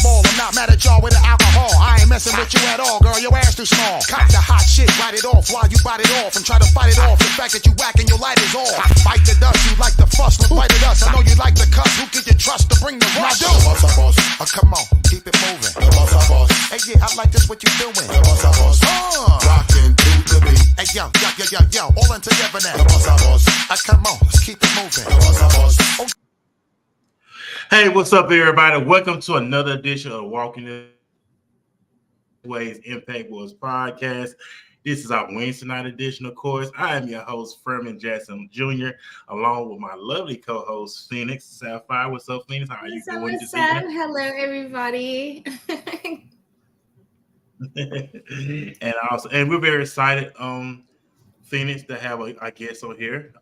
ball. I'm not mad at y'all with the alcohol. I ain't messing with you at all, girl. Your ass too small. Cop the hot shit, write it off while you bite it off and try to fight it off. The fact that you whack and your light is off. Bite the dust, you like the fuss, look right at us. I know you like the cuss. Who can you trust to bring the rush? Come on, keep it moving. Hey, yeah, I like this. What you doing? Rockin' to the beat. Hey, yo, all in together now. Come on, let's keep it moving. Hey, what's up, everybody? Welcome to another edition of Walking This Way's Impact Wars podcast. This is our Wednesday night edition, of course. I am your host, Furman Jackson Jr., along with my lovely co-host, Phoenix Sapphire. What's up, Phoenix? How are you doing this evening? Hello, everybody. And we're very excited, Phoenix, to have a guest on here,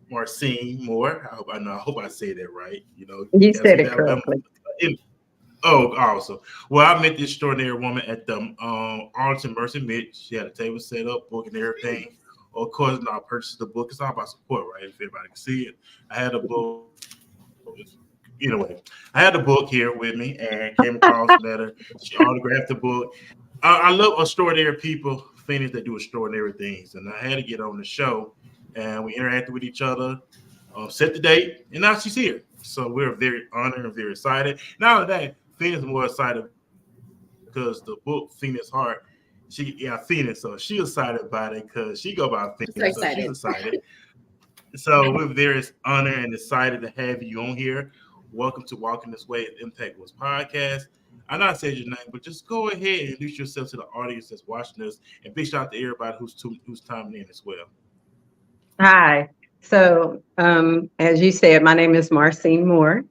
Marcine Moore. I hope I say that right. You said it correctly. Oh, awesome. Well, I met this extraordinary woman at the Arlington Mercy Mint. She had a table set up, book and everything. Of course, I purchased the book. It's all about support, right? If everybody can see it. I had a book. Anyway, I had the book here with me and came across a letter. She autographed the book. I love extraordinary people, Phoenix, that do extraordinary things. And I had to get on the show, and we interacted with each other, set the date, and now she's here. So we're very honored and very excited. Not only that, Phoenix is more excited because the book, Phoenix Heart, Phoenix. So she's excited about it because she go by Phoenix. So she's excited. So we're very honored and excited to have you on here. Welcome to Walking This Way at Impact Wars podcast. I know I said your name, but just go ahead and introduce yourself to the audience that's watching us, and big shout out to everybody who's timing in as well. Hi. So, as you said, my name is Marcine Moore.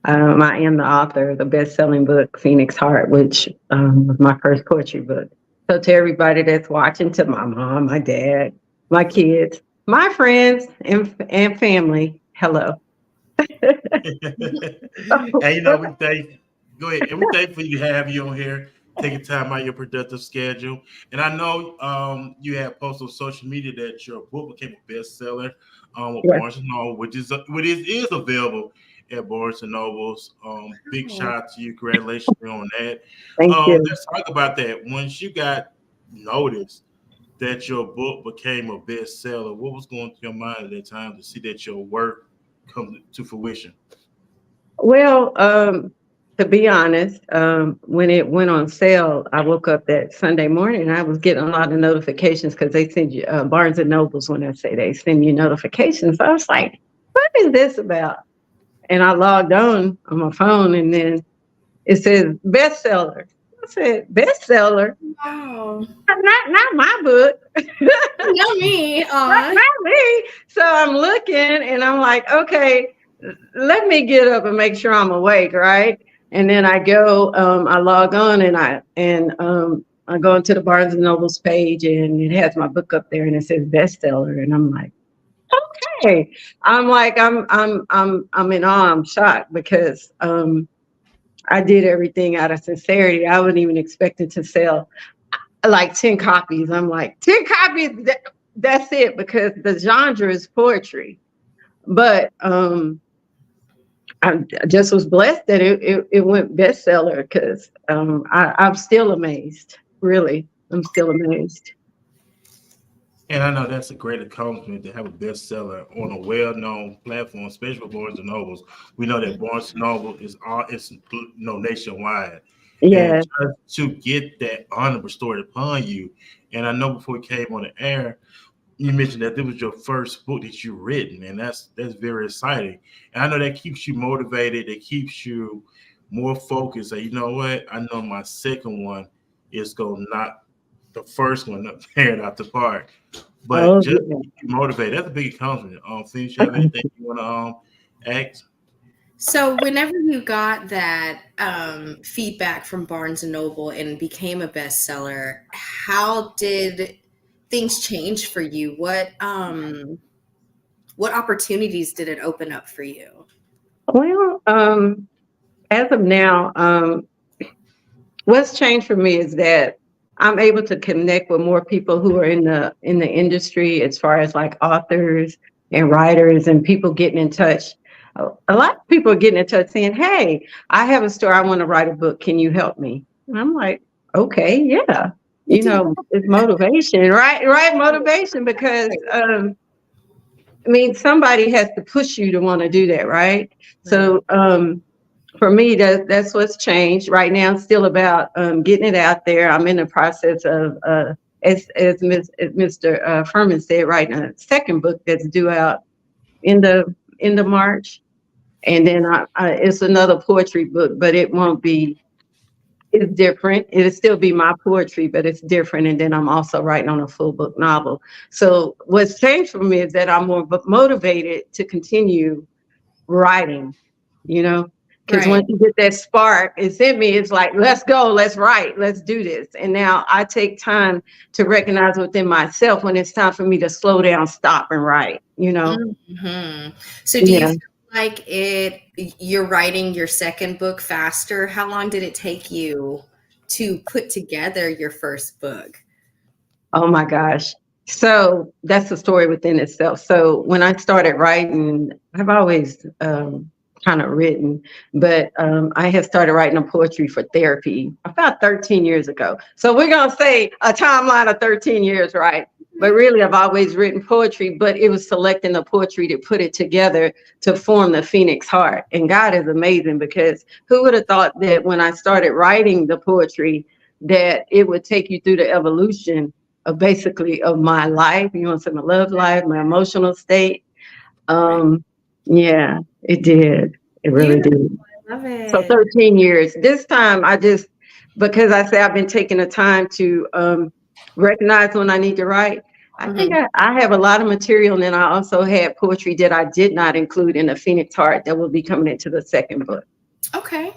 I am the author of the best-selling book, Phoenix Heart, which was my first poetry book. So to everybody that's watching, to my mom, my dad, my kids, my friends, and family, hello. And go ahead. And we're thankful you have you on here, taking time out of your productive schedule. And I know you have posted on social media that your book became a bestseller with Barnes & Noble, which is available at Barnes & Noble's. Big shout out to you. Congratulations on that. Thank you. Let's talk about that. Once you got noticed that your book became a bestseller, what was going through your mind at that time to see that your work come to fruition? Well, to be honest, when it went on sale, I woke up that Sunday morning and I was getting a lot of notifications because they send you Barnes & Noble's, when I say they send you notifications. So I was like, what is this about? And I logged on my phone and then it says bestseller. I said, bestseller? Wow. Not my book. Not me. Not me. So I'm looking and I'm like, okay, let me get up and make sure I'm awake, right? And then I go, I log on and I go into the Barnes & Noble's page and it has my book up there and it says bestseller. And I'm like, okay. I'm in awe. I'm shocked because I did everything out of sincerity. I wasn't even expecting to sell like 10 copies. I'm like, 10 copies, that's it, because the genre is poetry. But I just was blessed that it went bestseller because I'm still amazed. Really, I'm still amazed. And I know that's a great accomplishment to have a bestseller on a well-known platform, especially for Barnes & Noble. We know that Barnes & Noble is nationwide. Yeah. And just to get that honor restored upon you, and I know before we came on the air, you mentioned that this was your first book that you've written, and that's very exciting. And I know that keeps you motivated. It keeps you more focused. So you know what? I know my second one is going to knock the first one up there out the park. But just keep you motivated. That's a big accomplishment. Phoenix, you have anything you want to ask? So whenever you got that feedback from Barnes & Noble and became a bestseller, how did things change for you? What opportunities did it open up for you? Well, as of now, what's changed for me is that I'm able to connect with more people who are in the industry, as far as like authors and writers and people getting in touch. a lot of people are getting in touch saying, hey, I have a story. I want to write a book. Can you help me? And I'm like, okay, yeah. It's motivation, right? Right. Motivation, because, I mean, somebody has to push you to want to do that, right? So, for me, that's what's changed. Right now, it's still about getting it out there. I'm in the process of, as Mr. Furman said, writing a second book that's due out in the end of March, and then it's another poetry book, but it won't be. It's different. It'll still be my poetry, but it's different. And then I'm also writing on a full book novel. So what's changed for me is that I'm more motivated to continue writing, because once you get that spark, it's in me. It's like, let's go, let's write, let's do this. And now I take time to recognize within myself when it's time for me to slow down, stop, and write. So do you feel like you're writing your second book faster? How long did it take you to put together your first book? Oh my gosh. So that's a story within itself. So when I started writing, I've always kind of written, but I had started writing a poetry for therapy about 13 years ago. So we're going to say a timeline of 13 years, right? But really, I've always written poetry, but it was selecting the poetry to put it together to form the Phoenix Heart. And God is amazing, because who would have thought that when I started writing the poetry, that it would take you through the evolution of basically of my life. You want to say my love life, my emotional state. Yeah, it did. It really did. I love it. So 13 years. This time because I say I've been taking the time to recognize when I need to write. I think I have a lot of material, and then I also had poetry that I did not include in the Phoenix Heart that will be coming into the second book. Okay.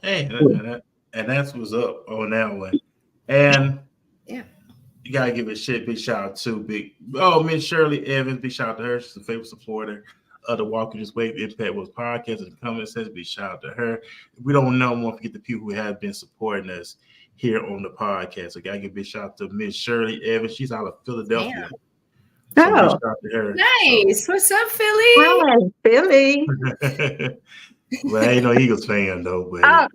Hey, and that's what's up on that one. And you gotta give a big shout out to Miss Shirley Evans. Big shout out to her. She's a favorite supporter of the Walking This Wave Impact was podcast and comment says big shout out to her. We don't know, won't forget the people who have been supporting us here on the podcast. So gotta give a big shout out to Miss Shirley Evans. She's out of Philadelphia. So big shout out to her. Nice. So. What's up, Philly? Hi, Philly. Well, I ain't no Eagles fan though, but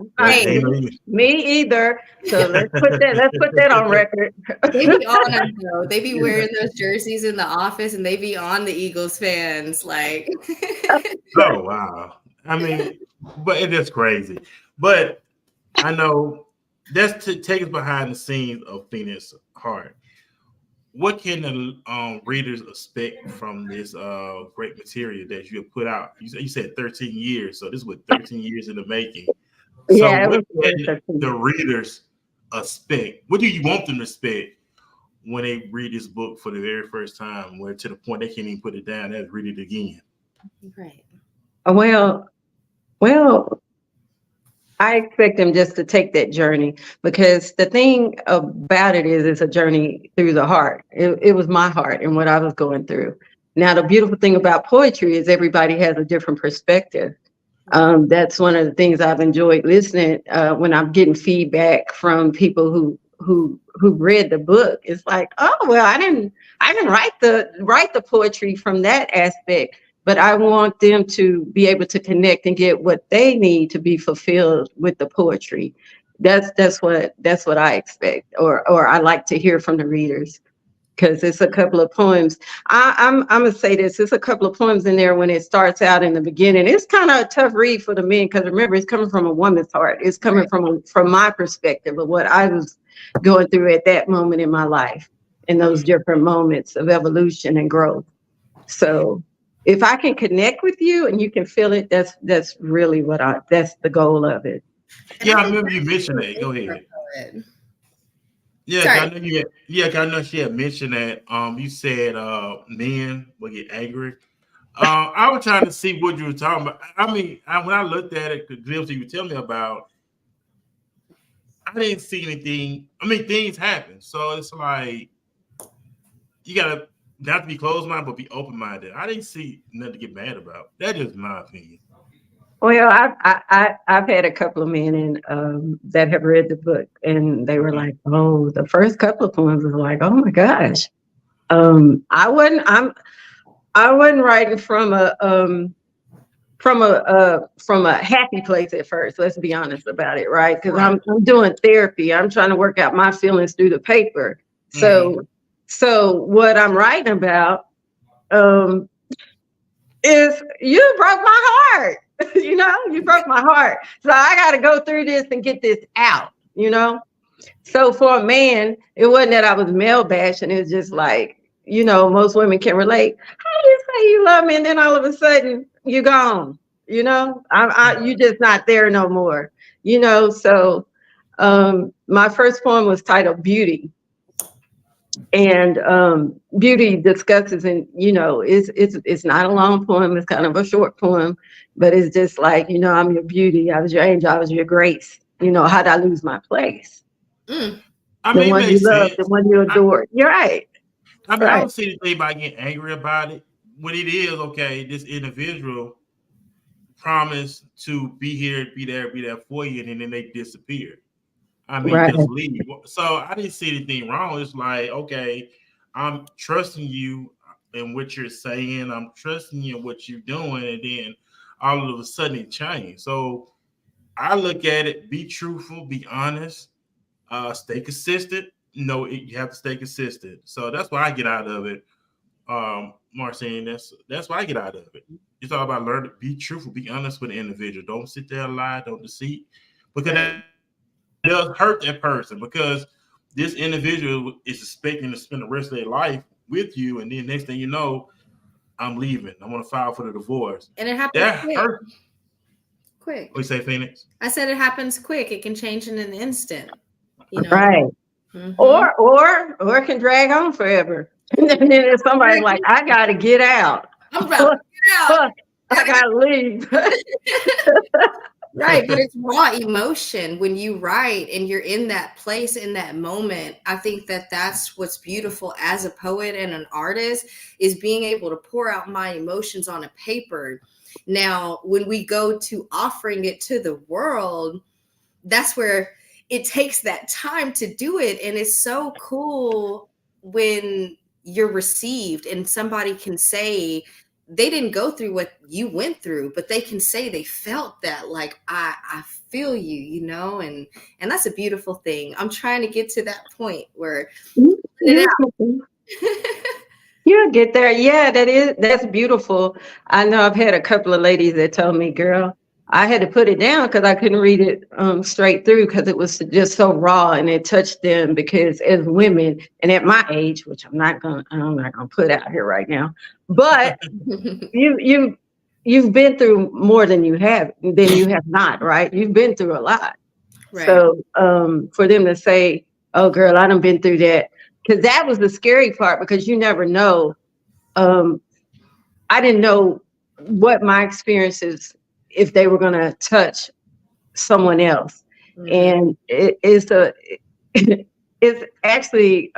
me either. So let's put that on record. They be on us though. They be wearing those jerseys in the office, and they be on the Eagles fans. Like, oh wow! I mean, but it is crazy. But I know that's to take us behind the scenes of Phoenix Heart. What can the readers expect from this great material that you have put out? You said 13 years, so this was 13 years in the making. So what can the readers expect? What do you want them to expect when they read this book for the very first time, where to the point they can't even put it down, they have to read it again? Right. Well, I expect them just to take that journey, because the thing about it is it's a journey through the heart. It was my heart and what I was going through. Now, the beautiful thing about poetry is everybody has a different perspective. That's one of the things I've enjoyed listening when I'm getting feedback from people who read the book. It's like, oh, well, I didn't write the poetry from that aspect. But I want them to be able to connect and get what they need to be fulfilled with the poetry. That's what I expect, or I like to hear from the readers, because it's a couple of poems. I'm gonna say this: it's a couple of poems in there when it starts out in the beginning. It's kind of a tough read for the men, because remember, it's coming from a woman's heart. It's coming from my perspective of what I was going through at that moment in my life, in those different moments of evolution and growth. So if I can connect with you and you can feel it, that's really that's the goal of it. Yeah, I remember you mentioned that. Go ahead. Yeah, I know she had mentioned that. You said men will get angry. I was trying to see what you were talking about. I mean, when I looked at it, the glimpse you were telling me about, I didn't see anything. I mean, things happen, so it's like you gotta not to be closed-minded, but be open-minded. I didn't see nothing to get mad about. That's just my opinion. Well, I've had a couple of men that have read the book, and they were like, "Oh, the first couple of poems was like, oh my gosh." I wasn't writing from a happy place at first. Let's be honest about it, right? Because Right. I'm doing therapy. I'm trying to work out my feelings through the paper. Mm-hmm. So what I'm writing about um, is you broke my heart. You broke my heart. So I got to go through this and get this out. So for a man, it wasn't that I was male bashing. It's just like, most women can relate. How do you say you love me and then all of a sudden you gone? You just not there no more. So my first poem was titled Beauty. And Beauty discusses, and it's not a long poem, it's kind of a short poem, but it's just like, I'm your beauty, I was your angel, I was your grace. How'd I lose my place? Mm. I The mean, it one you makes love, the sense. one you adore. You're right. I mean, I Right. don't see anything about getting angry about it. What it is, okay, this individual promised to be here, be there for you, and then they disappeared. I mean, Right. just leave. So I didn't see anything wrong. It's like, okay, I'm trusting you in what you're saying. I'm trusting you in what you're doing, and then all of a sudden it changed. So I look at it: be truthful, be honest, stay consistent. No, you have to stay consistent. So that's what I get out of it, Marcine. That's what I get out of it. It's all about learning to be truthful, be honest with the individual. Don't sit there and lie, don't deceive, because that does hurt that person. Because this individual is expecting to spend the rest of their life with you, and then next thing you know, I'm leaving. I'm gonna file for the divorce. And it happens That quick. hurt. Quick. What you say, Phoenix? I said it happens quick. It can change in an instant. Right. Mhm. Or it can drag on forever. And then if somebody's like, I gotta get out. I'm about to get out. I gotta leave. Right, but it's raw emotion when you write and you're in that place in that moment. I think that that's what's beautiful as a poet and an artist, is being able to pour out my emotions on a paper. Now, when we go to offering it to the world, that's where it takes that time to do it. And it's so cool when you're received and somebody can say they didn't go through what you went through, but they can say they felt that, like, I feel you, and that's a beautiful thing. I'm trying to get to that point where You'll get there. Yeah, that's beautiful. I know I've had a couple of ladies that told me, girl, I had to put it down because I couldn't read it straight through because it was just so raw and it touched them. Because as women, and at my age, which I'm not gonna put out here right now, but you've been through more than you have not, right? You've been through a lot. Right. So for them to say, oh girl, I done been through that, because that was the scary part, because you never know. I didn't know what my experiences, if they were going to touch someone else. Mhm. And it's actually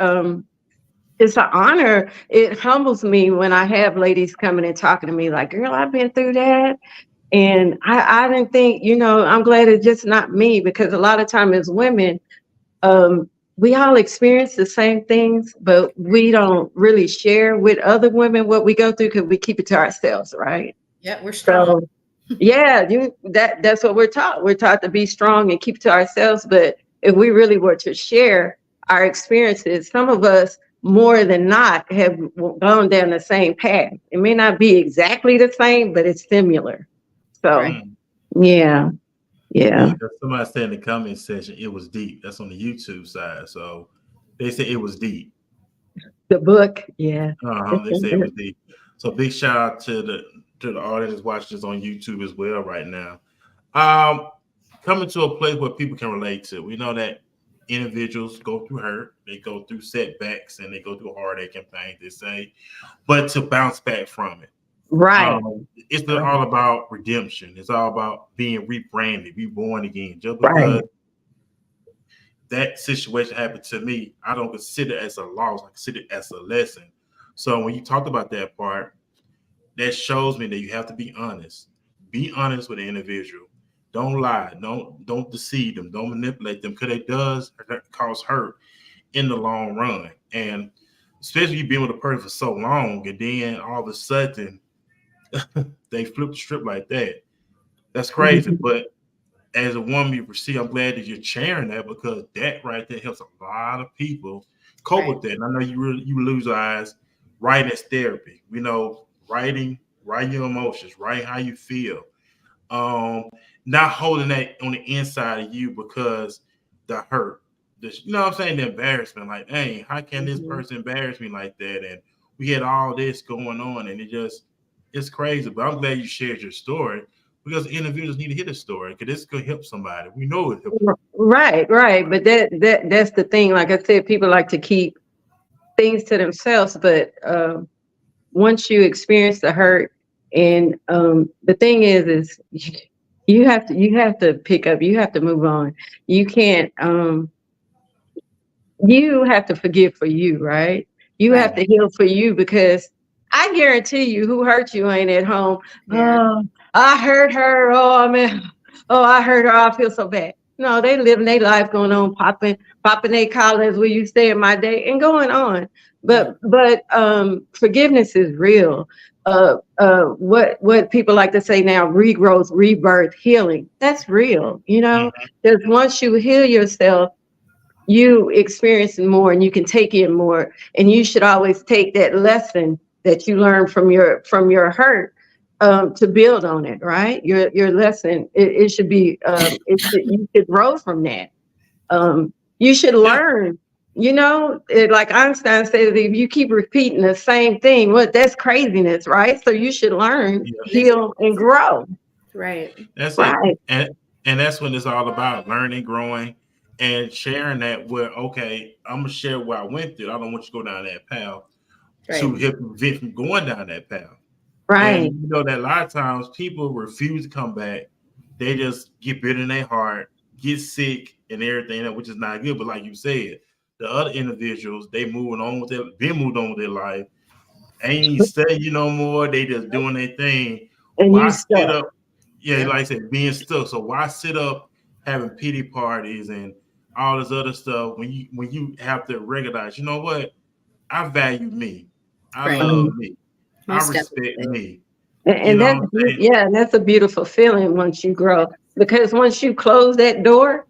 it's an honor. It humbles me when I have ladies coming and talking to me like, girl, I've been through that. And I didn't think, I'm glad it's just not me, because a lot of times as women, we all experience the same things, but we don't really share with other women what we go through because we keep it to ourselves, right? Yeah, we're strong. So yeah, that's what we're taught. We're taught to be strong and keep to ourselves. But if we really were to share our experiences, some of us more than not have gone down the same path. It may not be exactly the same, but it's similar. So Right. yeah. Yeah, somebody said in the comment section it was deep. That's on the YouTube side. So they said it was deep. The book, yeah. They say it was deep. So big shout out to the audience watching this on YouTube as well right now. Coming to a place where people can relate to. We know that individuals go through hurt, they go through setbacks, and they go through heartache and things, they say, but to bounce back from it. Right. It's all about redemption. It's all about being rebranded, reborn again. Just Right. because that situation happened to me, I don't consider it as a loss. I consider it as a lesson. So when you talked about that part, that shows me that you have to be honest. Be honest with the individual. Don't lie. Don't deceive them. Don't manipulate them, because it does cause hurt in the long run. And especially you been with a person for so long, and then all of a sudden they flip the script like that. That's crazy. Mhm. But as a woman, you perceive, I'm glad that you're sharing that, because that right there helps a lot of people cope Right. with that. And I know you lose eyes writing as therapy. You know, writing your emotions, writing how you feel. Um, Not holding that on the inside of you because the hurt. You know what I'm saying? The embarrassment. Like, hey, how can this Mhm. person embarrass me like that? And we had all this going on, and it's crazy. But I'm glad you shared your story, because individuals need to hear the story, because this could help somebody. We know it help. Right, right. But that's the thing. Like I said, people like to keep things to themselves, but once you experience the hurt, and the thing is you have to pick up, you have to move on. You can't you have to forgive for you, right? You have Right. to heal for you, because I guarantee you, who hurt you ain't at home. Yeah. Oh, I hurt her. Oh man, oh, I hurt her. I feel so bad. No, they living their life, going on, popping their collars, where you stay in my day, and going on. Yeah. But forgiveness is real. What people like to say now, regrowth, rebirth, healing. That's real, Mhm. because once you heal yourself, you experience more, and you can take in more, and you should always take that lesson that you learned from your hurt, to build on it, right? Your lesson, it should be, you should grow from that. You should Yeah. learn, like Einstein said, if you keep repeating the same thing, that's craziness, right? So you should learn, Yeah. Yes, it heal, and is. grow. Right. That's it. Right. And that's what it's all about: learning, growing, and sharing that. Where, okay, I'm gonna share what I went through. I don't want you to go down that path to Right. help prevent from going down that path. And Right. you know that a lot of times people refuse to come back. They just get bitter in their heart, get sick, and everything, which is not good. But like you said, the other individuals, they moving on with their, been moved on with their life, ain't even studying you no more. They just doing their thing. And you Why sit stuck. up? Yeah, Yep. like I said, being stuck. So why sit up having pity parties and all this other stuff when you have to recognize, you know what? I value me. I Right. love me. I Most respect definitely. me. You And know that's what I'm saying? yeah, and that's a beautiful feeling once you grow. Because once you close that door,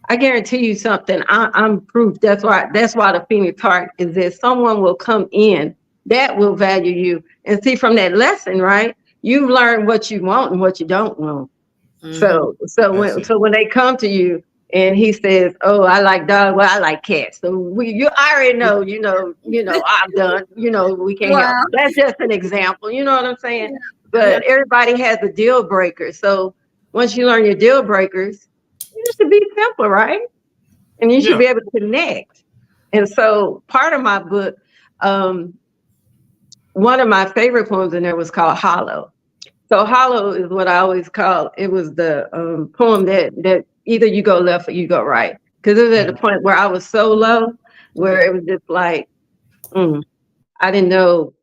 I guarantee you something. I'm proof. That's why the Phoenix Heart is there. Someone will come in that will value you. And see, from that lesson, right? You learn what you want and what you don't want. Hmm. So That's when it. so when they come to you and he says, "Oh, I like dogs. Well, I like cats." So you I already know, I'm done. We can't help. Wow. That's just an example. You know what I'm saying? Yeah. But Yep. everybody has a deal breaker. So once you learn your deal breakers, it should be simple, right? And you should Yeah. be able to connect. And so part of my book, um, one of my favorite poems in there was called Hollow. So hollow is what I always call it. Was the poem that either you go left or you go right. Because it was at the Mhm. point where I was so low, where Yeah. it was just like, mm, I didn't know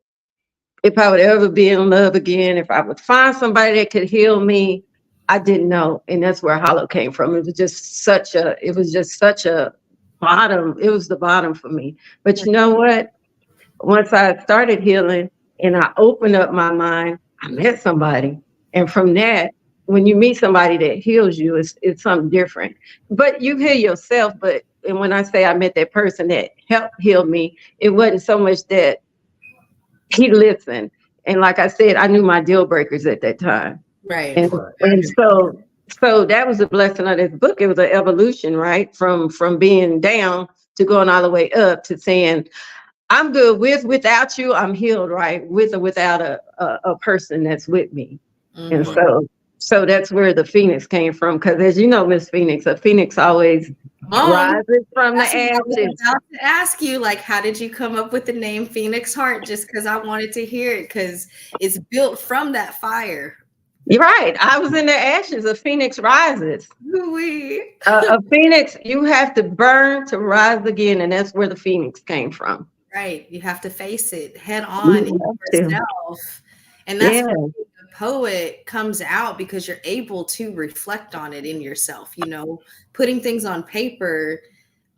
if I would ever be in love again, if I would find somebody that could heal me. I didn't know. And that's where hollow came from. It was just such a bottom. It was the bottom for me. But you know what? Once I started healing and I opened up my mind, I met somebody. And from that, when you meet somebody that heals you, it's something different. But you heal yourself. And when I say I met that person that helped heal me, it wasn't so much that he listened. And like I said, I knew my deal breakers at that time. Right. And Right. and so that was the blessing of this book. It was an evolution, right? From being down to going all the way up to saying, I'm good without you. I'm healed, right? With or without a person that's with me. And Hmm. Right. so that's where the phoenix came from. Because as you know, Miss Phoenix, a phoenix always On. rises from the That's what I was ashes. about to ask you. Like, how did you come up with the name Phoenix Heart? Just because I wanted to hear it, because it's built from that fire. You're right. I was in the ashes. A phoenix rises. We. A phoenix, you have to burn to rise again, and that's where the phoenix came from. Right. You have to face it head on in You have to. yourself. And that's Yeah. where the poet comes out, because you're able to reflect on it in yourself, putting things on paper.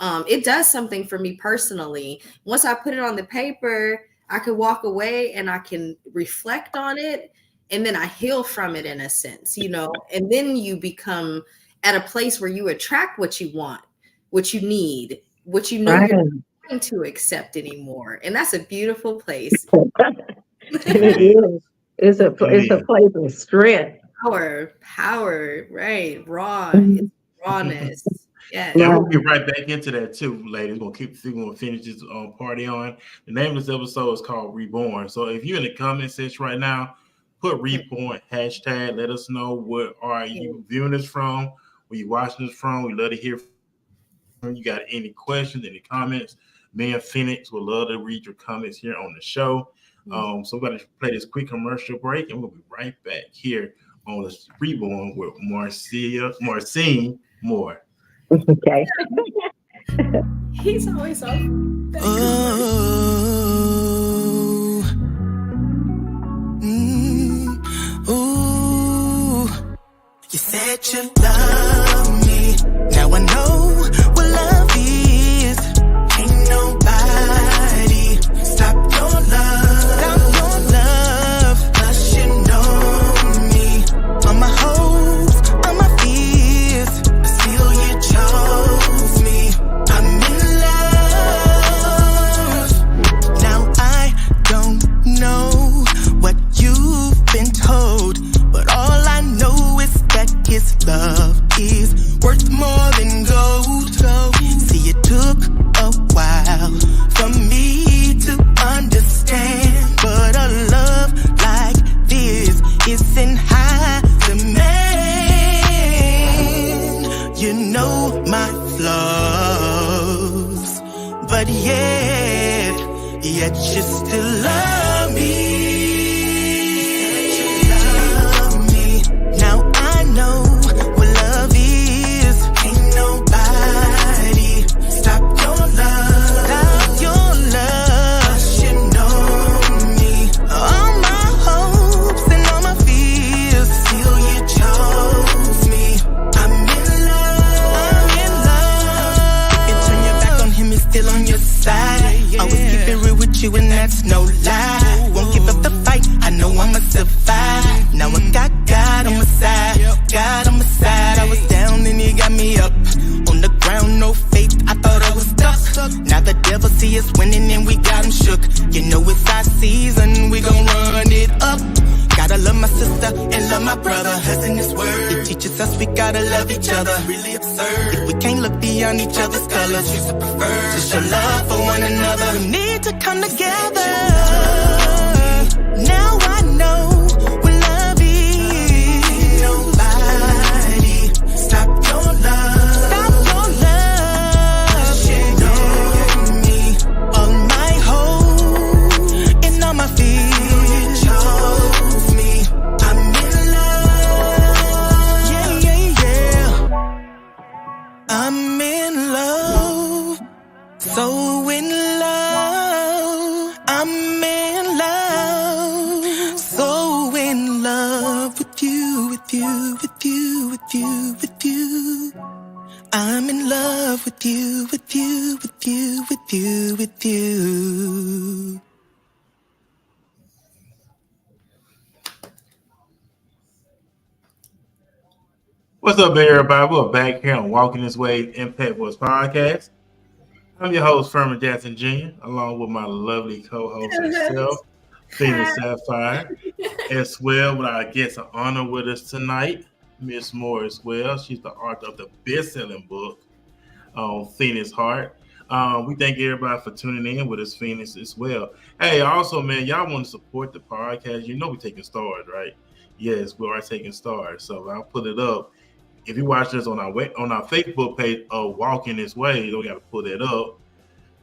it does something for me personally. Once I put it on the paper, I can walk away and I can reflect on it, and then I heal from it in a sense, and then you become at a place where you attract what you want, what you need, what you know Right. you're not going to accept anymore. And that's a beautiful place. It is. It's a place of strength. Power, right? Raw, Mhm. it's rawness. Yes. And Right. we'll get right back into that too, ladies. We're gonna finish this party on. The name of this episode is called Reborn. So if you're in the comment section right now, put Reborn hashtag. Let us know what are you viewing this from, where you watching this from. We love to hear from you. Got any questions, any comments? Me and Phoenix would love to read your comments here on the show. So we're gonna play this quick commercial break, and we'll be right back here on this Reborn with Marcine Moore. Okay. He's always on. You said you love me. Now I know what love is. Ain't nobody stop your love. Stop your love. 'Cause you know me. All my hopes, all my fears, but still you chose me. I'm in love. Now I don't know what you've been told, but all I know is that his love is worth more than gold. See, it took a while for me to understand, but a love like this isn't high demand. You know my flaws, but yet you still love me. Now I know what love is. Ain't nobody stop your love. Stop your love. 'Cause you know me. All my hopes and all my fears, still you chose me. I'm in love. I'm in love. You turn your back on him, he's still on your side. Always keep it real with you, and that's no lie. Won't give up the fight, I know I'ma survive. Now I got God on my side, God on my side. I was down and he got me up. On the ground, no faith, I thought I was stuck. Now the devil see us winning and we got him shook. You know it's our season, we gon' run it up. Gotta love my sister and love my brother. Cause in this word, it teaches us we gotta love each other. Really absurd if we can't look beyond each other's colors. Choose to prefer to show love for one another. We need to come together. Now I know what love is. Ain't nobody stop your love. Stop your love. You know me. All my hope and all my fears. You chose me. I'm in love. Yeah. I'm in love. So in love. I'm in love. So in love with you, with you, with you, with you, with you. I'm in love with you, with you, with you, with you, with you. What's up, everybody? We're back here on Walking This Way Impact Voice Podcast. I'm your host, Furman Jackson Jr., along with my lovely co-host herself, Phoenix Sapphire, as well with our guest of honor with us tonight, Miss Moore as well. She's the author of the best-selling book, Phoenix Heart. We thank everybody for tuning in with us, Phoenix, as well. Hey, also, man, y'all want to support the podcast. You know we're taking stars, right? Yes, we are taking stars. So I'll put it up. If you watch this on our Facebook page of Walking This Way, you don't got to put it up.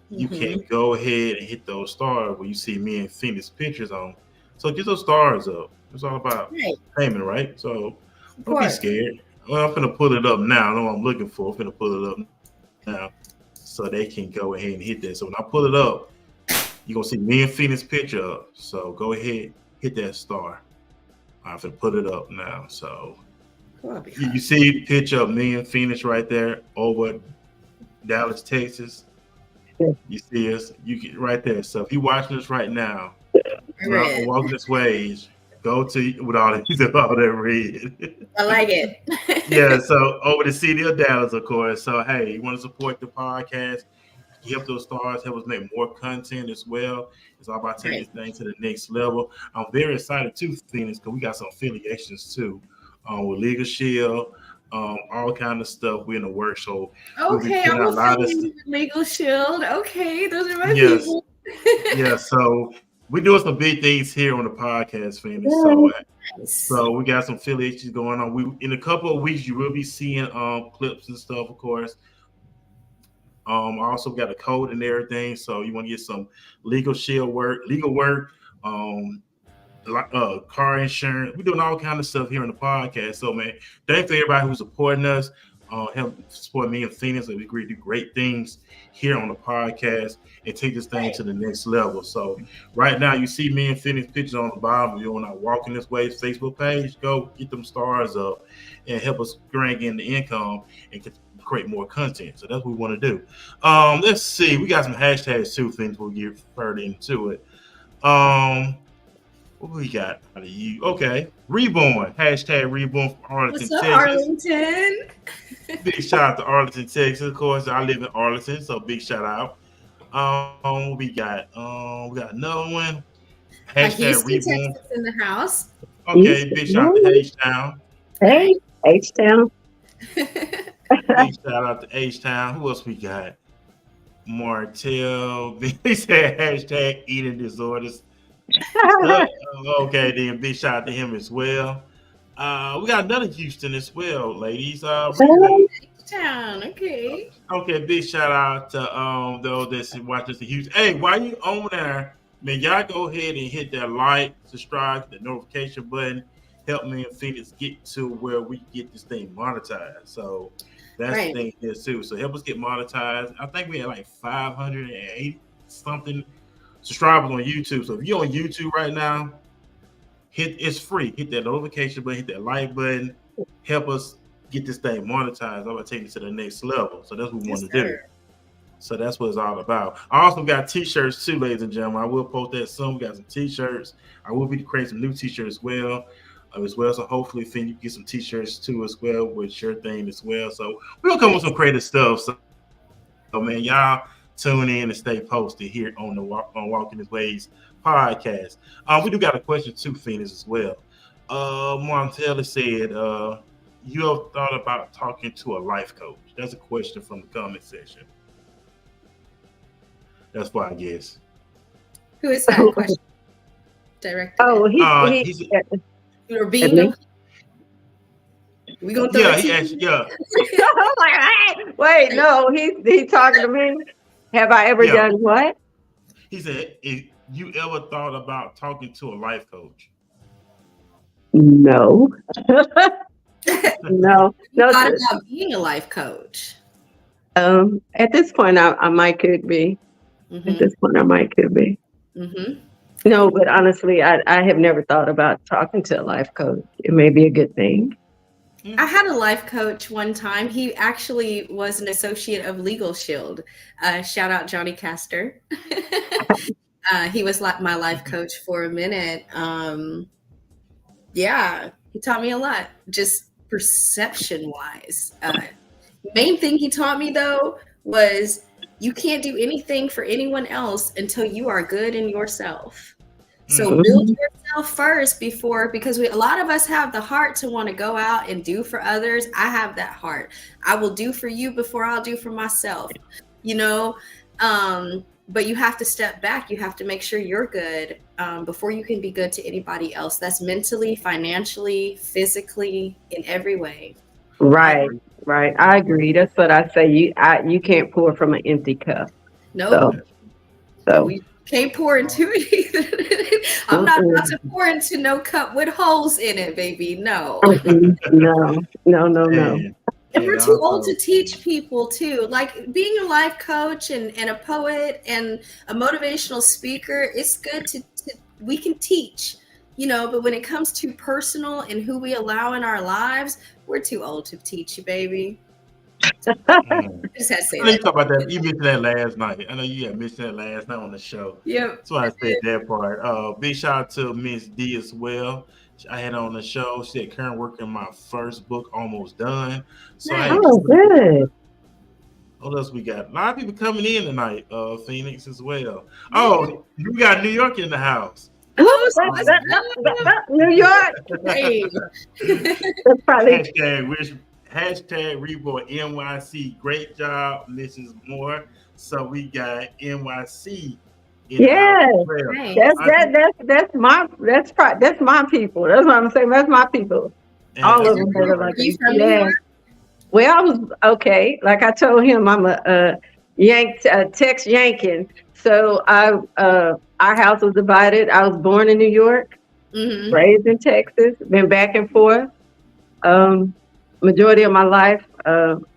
You can go ahead and hit those stars where you see me and Phoenix pictures on. So get those stars up. It's all about payment, right? So don't be scared. Well, I'm gonna put it up now. I know what I'm looking for. I'm gonna put it up now so they can go ahead and hit that. So when I put it up, you're gonna see me and Phoenix picture up. So go ahead, hit that star. I'm gonna put it up now. So you see the picture of me and Phoenix right there over Dallas, Texas. Yeah. You see us, you get right there. So if you're watching us right now, Red. walking this ways, go to with all these all that red. I like it. Yeah, so over the city of Dallas, of course. So hey, you want to support the podcast? Help those stars, help us make more content as well. It's all about taking this thing to the next level. I'm very excited too, Phoenix, because we got some affiliations too with Legal Shield, all kind of stuff. We're in the work, so we'll be Okay, putting I'm out a lot of affiliated with Legal Shield. Okay, those are my yes, people. yeah. So we're doing some big things here on the podcast, Phoenix. So we got some affiliations going on. We in a couple of weeks you will be seeing clips and stuff, of course. I also got a code and everything, so you want to get some legal work, car insurance. We're doing all kind of stuff here on the podcast. So man, thanks for everybody who's supporting us, help support me and Phoenix. We agree to do great things here on the podcast and take this thing to the next level. So right now you see me and Phoenix pictures on the bottom. If you're not walking this way Facebook page, go get them stars up and help us bring in the income and create more content. So that's what we want to do. Let's see. We got some hashtags too, things we'll get further into it. What we got out of you? Okay. Reborn. Hashtag Reborn for Arlington, What's up, Texas. Arlington? Big shout out to Arlington, Texas. Of course, I live in Arlington, so big shout out. We got another one. Hashtag Reborn. Texas in the house. Okay, big shout out to H-Town. Hey, H-Town. Big shout out to H-Town. Who else we got? Martell. He said hashtag eating disorders. Okay, then big shout out to him as well. We got another Houston as well, ladies. Town, okay. Okay, big shout out to those that's watching us in Houston. Hey, while you on there, man, y'all go ahead and hit that like, subscribe, the notification button. Help me and Phoenix get to where we get this thing monetized. So that's the thing here too. So help us get monetized. I think we had like 580 something subscribers on YouTube. So if you're on YouTube right now, it's free. Hit that notification button, hit that like button. Help us get this thing monetized. I'm gonna take it to the next level. So that's what we want to do. So that's what it's all about. I also got t-shirts too, ladies and gentlemen. I will post that soon. We got some t-shirts. I will be creating some new t-shirts as well. So hopefully, Finn, you can get some t-shirts too as well with your thing as well. So we'll come with some creative stuff. So man, y'all tune in and stay posted here on the Walking His Ways podcast. We do got a question too, Phoenix, as well. Montella said, you have thought about talking to a life coach? That's a question from the comment section. That's why I guess. Who is that question? Directed. Oh, he's You're being. We gonna throw he asked, I'm like, hey, wait, no, he talking to me. Have I ever done what? He said, if you ever thought about talking to a life coach? No. no. Thought about being a life coach. At this point, I might could be. Mm-hmm. At this point, I might could be. Mm-hmm. No, but honestly, I have never thought about talking to a life coach. It may be a good thing. I had a life coach one time. He actually was an associate of Legal Shield. Shout out Johnny Castor. He was like my life coach for a minute. Yeah, he taught me a lot, just perception wise. Main thing he taught me though was you can't do anything for anyone else until you are good in yourself. So build yourself first because a lot of us have the heart to want to go out and do for others. I have that heart. I will do for you before I'll do for myself, but you have to step back. You have to make sure you're good before you can be good to anybody else. That's mentally, financially, physically, in every way. Right. I agree. That's what I say. You can't pour from an empty cup. No. So. We can't pour into it either. I'm not about to pour into no cup with holes in it, baby. No. No. And we're too old to teach people too. Like being a life coach and a poet and a motivational speaker, it's good to we can teach, but when it comes to personal and who we allow in our lives, we're too old to teach you, baby. Mm. Just had to say I know you that. talk about that. You mentioned that last night. I know you had mentioned that last night on the show. Yep. That's why I said that part. Big shout out to Miss D as well. I had her on the show. She said current working my first book almost done. So hey, Nice. Oh, keep it up. good. What else we got? A lot of people coming in tonight. Phoenix as well. Yeah. Oh, you got New York in the house. Woo, Oh, so Um, let's go. New York. Hey. That's probably hashtag Reborn NYC. Great job, Mrs. Moore. So we got NYC in the house yeah. as well. Nice. That's my people. That's what I'm saying. That's my people. And All that's of a them good that are right like You this. from New Yeah. York? Well, I was okay. Like I told him, I'm a Tex Yankin. So our house was divided. I was born in New York, Mm-hmm. raised in Texas, been back and forth. Majority of my life,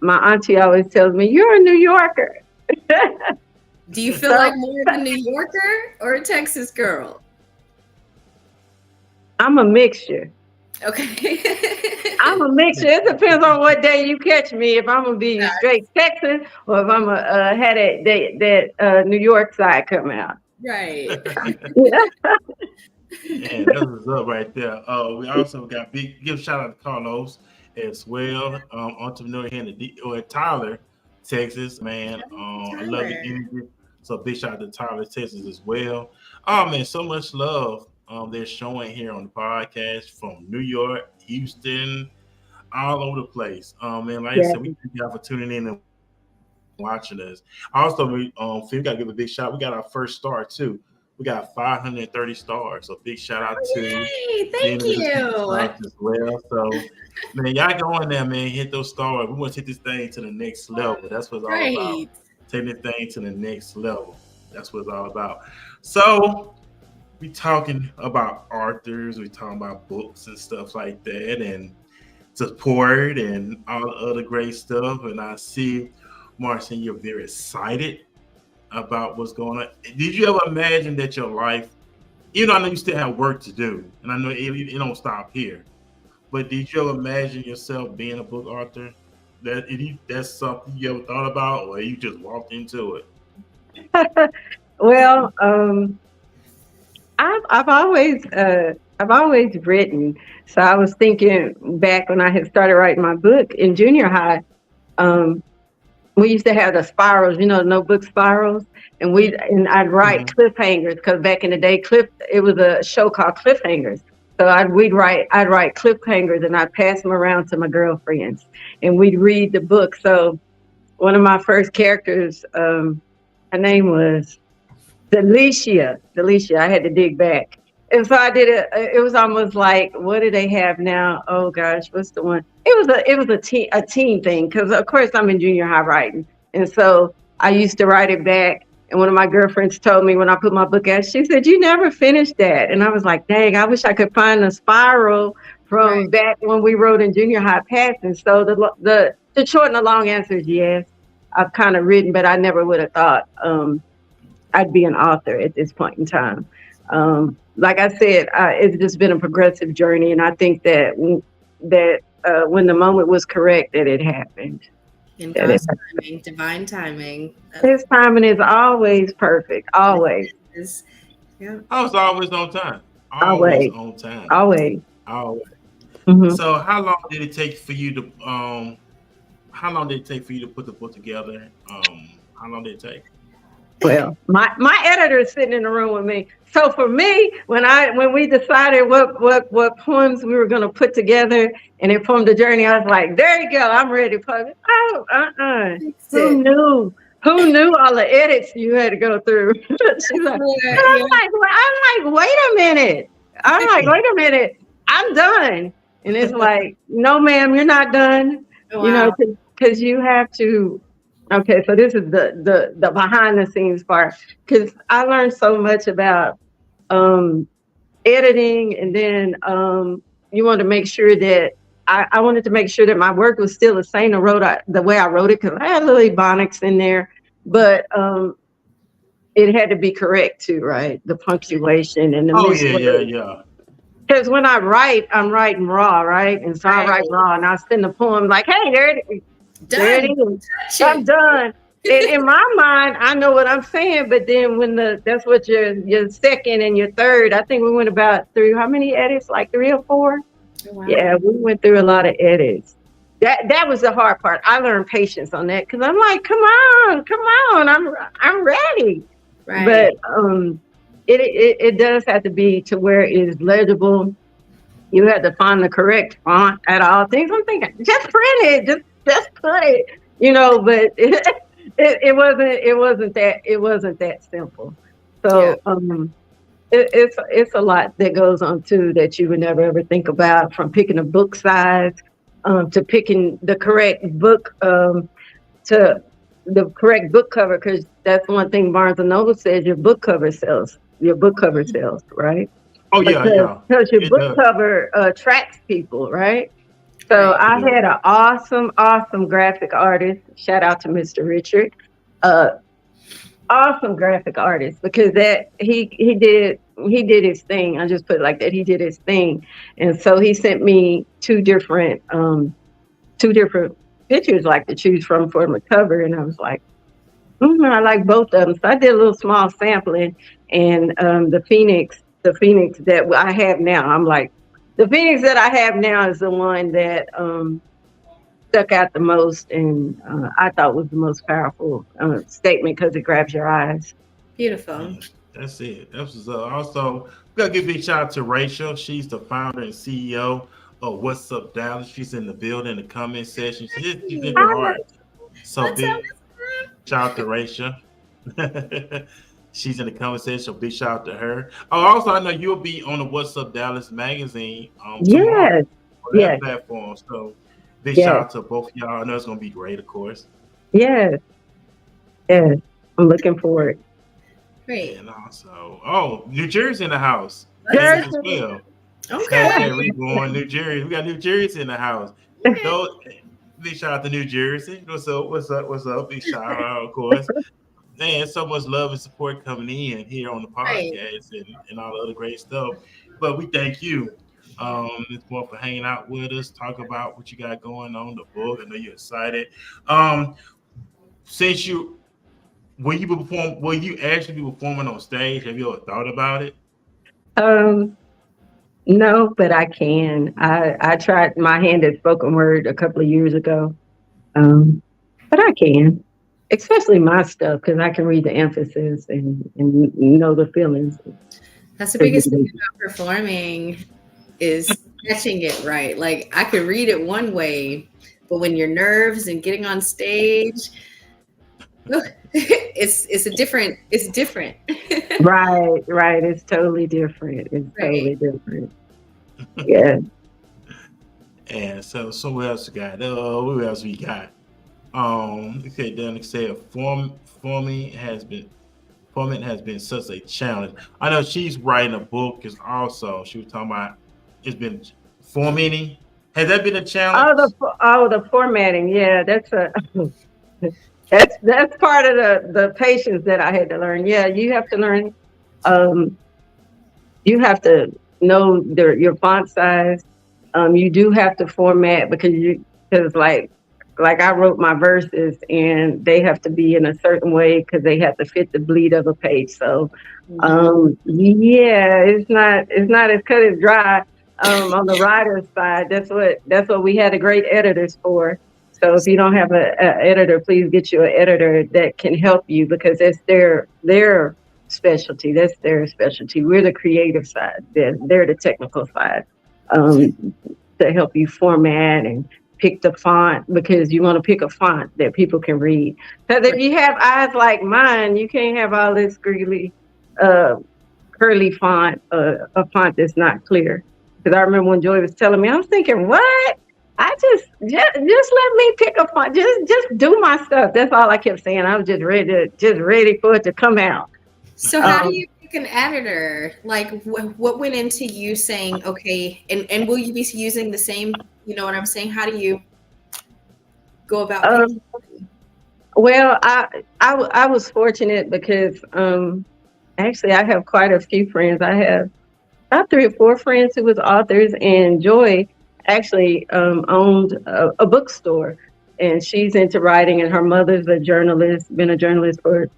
my auntie always tells me, "You're a New Yorker." Do you feel So like more of a New Yorker or a Texas girl? I'm a mixture. Okay. I'm a mixture. It depends on what day you catch me. If I'm gonna be straight Texas, or if I'm gonna had that New York side come out. Right. Yeah, that's what's up right there. We also got big give shout out to Carlos as well. Entrepreneur here in Tyler, Texas, man. I love the energy. So big shout out to Tyler, Texas as well. Oh man, so much love they're showing here on the podcast from New York, Houston, all over the place. Man, like I Yeah. said, we thank y'all for tuning in and watching us. Also, we gotta give a big shout. We got our first star too. We got 530 stars. So big shout out to Yay, thank you. as well. So man, y'all go in there, man. Hit those stars. We want to take this thing to the next level. That's what it's all about. Right. Taking this thing to the next level. That's what it's all about. So we talking about authors. We talking about books and stuff like that, and support and all the other great stuff. And I see, Marcine, you're very excited about what's going on. Did you ever imagine that your life, even though I know you still have work to do, and I know it don't stop here, but did you ever imagine yourself being a book author? That's something you ever thought about, or you just walked into it? Well, I've always written. So I was thinking back when I had started writing my book in junior high. We used to have the spirals, notebook spirals, and I'd write cliffhangers because back in the day, it was a show called Cliffhangers. So I'd write cliffhangers and I'd pass them around to my girlfriends, and we'd read the book. So one of my first characters, her name was Delicia. I had to dig back. And so I did it. It was almost like, what do they have now? Oh gosh, what's the one? It was a teen thing because of course I'm in junior high writing, and so I used to write it back. And one of my girlfriends told me when I put my book out, she said, "You never finished that." And I was like, "Dang, I wish I could find the spiral from back when we wrote in junior high passing." So the short and the long answer is yes. I've kind of written, but I never would have thought I'd be an author at this point in time. Like I said, it's just been a progressive journey, and I think that when the moment was correct, that it happened. In God's timing, divine timing. His timing is always perfect, always. Yeah. I was always on time. Always on time. Always. Mm-hmm. So how long did it take for you to put the book together? How long did it take? Well, my editor is sitting in the room with me. So for me, when we decided what poems we were going to put together and it formed a journey, I was like, there you go, I'm ready to publish. Oh, Who knew? Who knew all the edits you had to go through? She's like, I'm like, wait a minute. I'm done. And it's like, no, ma'am, you're not done. Wow. Because you have to. Okay, so this is the behind the scenes part, because I learned so much about editing, and then you want to make sure that I wanted to make sure that my work was still the same the way I wrote it, because I had little ebonics in there, but it had to be correct too, right? The punctuation and the yeah. Because when I write, I'm writing raw, right? And so I write raw, and I send the poem like, hey, there it is. There it Done. is. Touch I'm it. done. In my mind, I know what I'm saying, but then when that's what your second and your third, I think we went about through how many edits? Like 3 or 4? Oh, wow. Yeah, we went through a lot of edits. That was the hard part. I learned patience on that because I'm like, come on, I'm ready. Right. But it does have to be to where it is legible. You have to find the correct font at all things. I'm thinking, just print it, just put it, But it wasn't that simple. So it's a lot that goes on too that you would never ever think about, from picking a book size to picking the correct book to the correct book cover, because that's one thing Barnes and Noble says: your book cover sells, right? Oh yeah, yeah. Because your It book does. cover attracts people, right? So Right. I had an awesome graphic artist. Shout out to Mr. Richard. Awesome graphic artist, because that he did his thing. I just put it like that. He did his thing. And so he sent me two different pictures like to choose from for my cover. And I was like, I like both of them. So I did a little small sampling, and the Phoenix that I have now, I'm like, the Phoenix that I have now is the one that stuck out the most, and I thought was the most powerful statement because it grabs your eyes. Beautiful. That's it. That was also, we gotta give a big shout out to Rachel. She's the founder and CEO of What's Up Dallas. She's in the building, in the comment section. She's in your heart. So What's big up? shout out to Rachel. She's in the comment section, so big shout out to her. Oh, also, I know you'll be on the What's Up Dallas magazine tomorrow Yes, on that yes, platform. So big shout yes, out to both of y'all. I know it's gonna be great, of course. yes, yes. I'm looking forward. Great. And also, New Jersey in the house. Let's As well. Okay. Hashtag Reborn, New Jersey. We got New Jersey in the house. Okay. Those, big shout out to New Jersey. What's up? Big shout out, of course. Man, so much love and support coming in here on the podcast and all the other great stuff. But we thank you, it's more for hanging out with us, talk about what you got going on, the book. I know you're excited. Since will you actually be performing on stage? Have you ever thought about it? No, but I can. I tried my hand at spoken word a couple of years ago, but I can, especially my stuff, because I can read the emphasis and know the feelings. That's the biggest thing about performing, is catching it right. Like, I could read it one way, but when you're nerves and getting on stage, it's different. Right. It's totally different. Totally different. Yeah. And so what else we got? What else we got? Okay, then say forming has been such a challenge. I know she's writing a book. Is also, she was talking about, it's been formatting. Has that been a challenge? The formatting. Yeah, that's that's part of the patience that I had to learn. Yeah, you have to learn. You have to know your font size. You do have to format, because like I wrote my verses and they have to be in a certain way because they have to fit the bleed of a page. So yeah, it's not as cut as dry on the writer's side. That's what we had the great editors for. So if you don't have an editor, please get you an editor that can help you, because that's their specialty. That's their specialty. We're the creative side. They're the technical side, to help you format and pick the font, because you want to pick a font that people can read. Because if you have eyes like mine, you can't have all this curly font, a font that's not clear. Because I remember when Joy was telling me, I was thinking, what? I just let me pick a font. Just do my stuff. That's all I kept saying. I was just ready for it to come out. So how do you pick an editor? Like, what went into you saying, okay, and will you be using the same, you know what I'm saying? How do you go about well, I was fortunate because actually I have quite a few friends. I have about 3 or 4 friends who was authors, and Joy actually owned a bookstore. and she's into writing, and her mother's a journalist, been a journalist for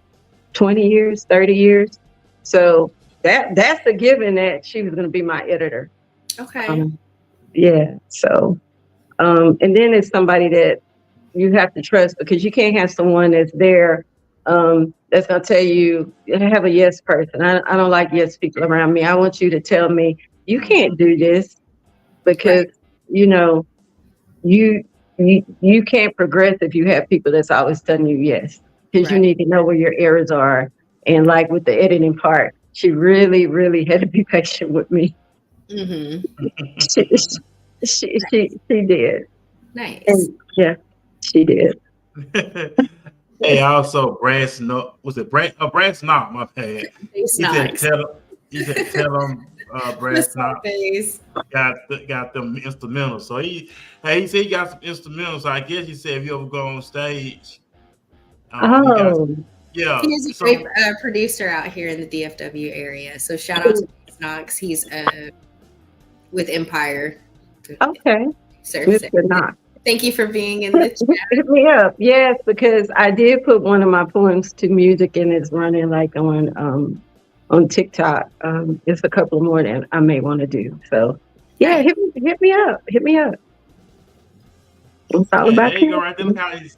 20 years, 30 years. So that's a given that she was going to be my editor. Okay. Yeah. So, and then it's somebody that you have to trust, because you can't have someone that's there that's going to tell you, have a yes person. I don't like yes people around me. I want you to tell me, you can't do this, because, you know, you can't progress if you have people that's always telling you yes, because you need to know where your errors are. And like with the editing part, she really, really had to be patient with me. Mm-hmm. She did. Nice. And yeah, she did. Hey, also Brad Snow, was it Brad? Brad Snow, my bad. He said tell him Brad Snow got them instrumentals. So he said he got some instrumentals. So I guess he said if you ever go on stage, he's a great producer out here in the DFW area. So shout out to Knox. He's with Empire. Okay. Mr. Knox. Thank you for being in the chat. Hit me up. Yes, because I did put one of my poems to music, and it's running like on TikTok. It's a couple more that I may want to do. So yeah, hit me up. Hit me up. It's all about there you go, right there. Look how it's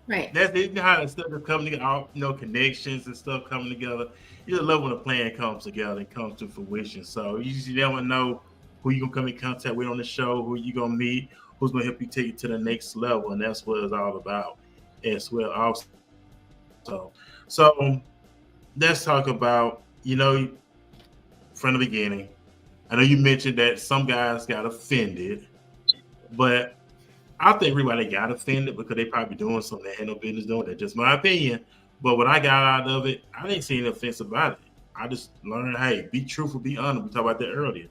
right. That's how the stuff is coming together, all, you know, connections and stuff coming together. You just love when a plan comes together and comes to fruition. So you just never know who you're gonna come in contact with on the show, who you're gonna meet, who's going to help you take it to the next level. And that's what it's all about as well. Also, so let's talk about, you know, from the beginning, I know you mentioned that some guys got offended, but I think everybody got offended because they probably doing something they had no business doing. That's just my opinion. But what I got out of it, I didn't see any offense about it. I just learned, hey, be truthful, be honest. We talked about that earlier.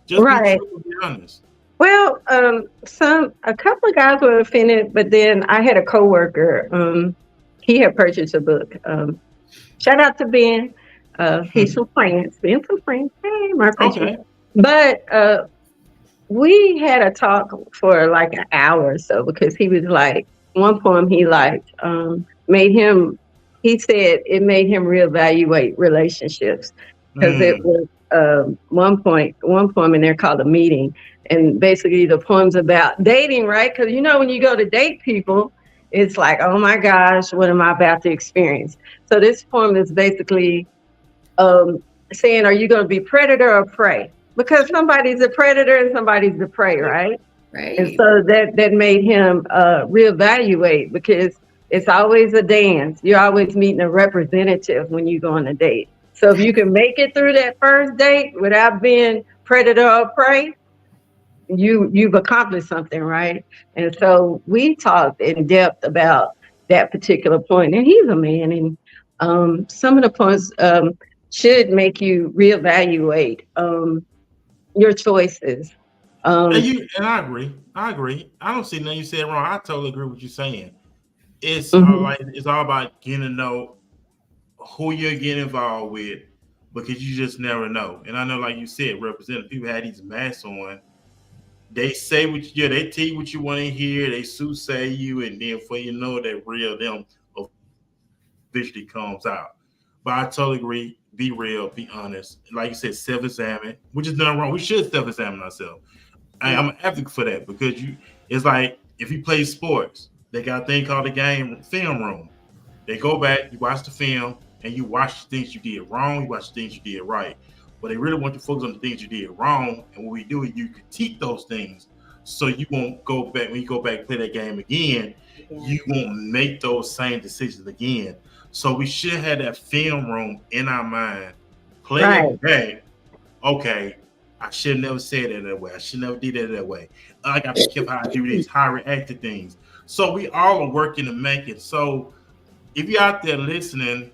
Just be truthful, be honest. Well, a couple of guys were offended, but then I had a coworker. He had purchased a book. Shout out to Ben. He's from France. Ben from France. Hey, my French. Okay. But we had a talk for like an hour or so, because he was like, one poem he liked made him. He said it made him reevaluate relationships, because it was one poem in there called A Meeting. And basically the poem's about dating, right? Because, you know, when you go to date people, it's like, oh my gosh, what am I about to experience? So this poem is basically saying, are you going to be predator or prey? Because somebody's a predator and somebody's the prey, right? Right. And so that made him reevaluate, because it's always a dance. You're always meeting a representative when you go on a date. So if you can make it through that first date without being predator or prey, you've accomplished something, right? And so we talked in depth about that particular point. And he's a man, and some of the points should make you reevaluate your choices. And I agree. I don't see nothing you said wrong. I totally agree with what you're saying. It's all about getting to know who you're getting involved with, because you just never know. And I know, like you said, representative people had these masks on. They say they tell you what you want to hear. They soothsay you, and then before you know, that real them officially comes out. But I totally agree. Be real, be honest. Like you said, self-examine, which is nothing wrong. We should self-examine ourselves. I'm an advocate for that, because it's like if you play sports, they got a thing called the film room. They go back, you watch the film, and you watch the things you did wrong, you watch the things you did right. But they really want you to focus on the things you did wrong. And what we do is you critique those things, so you won't go back. When you go back and play that game again, you won't make those same decisions again. So we should have that film room in our mind. Play it back. Okay, I should never said it that way. I should never did it that way. I got to be careful how I do this, how I react to things. So we all are working to make it. So if you're out there listening,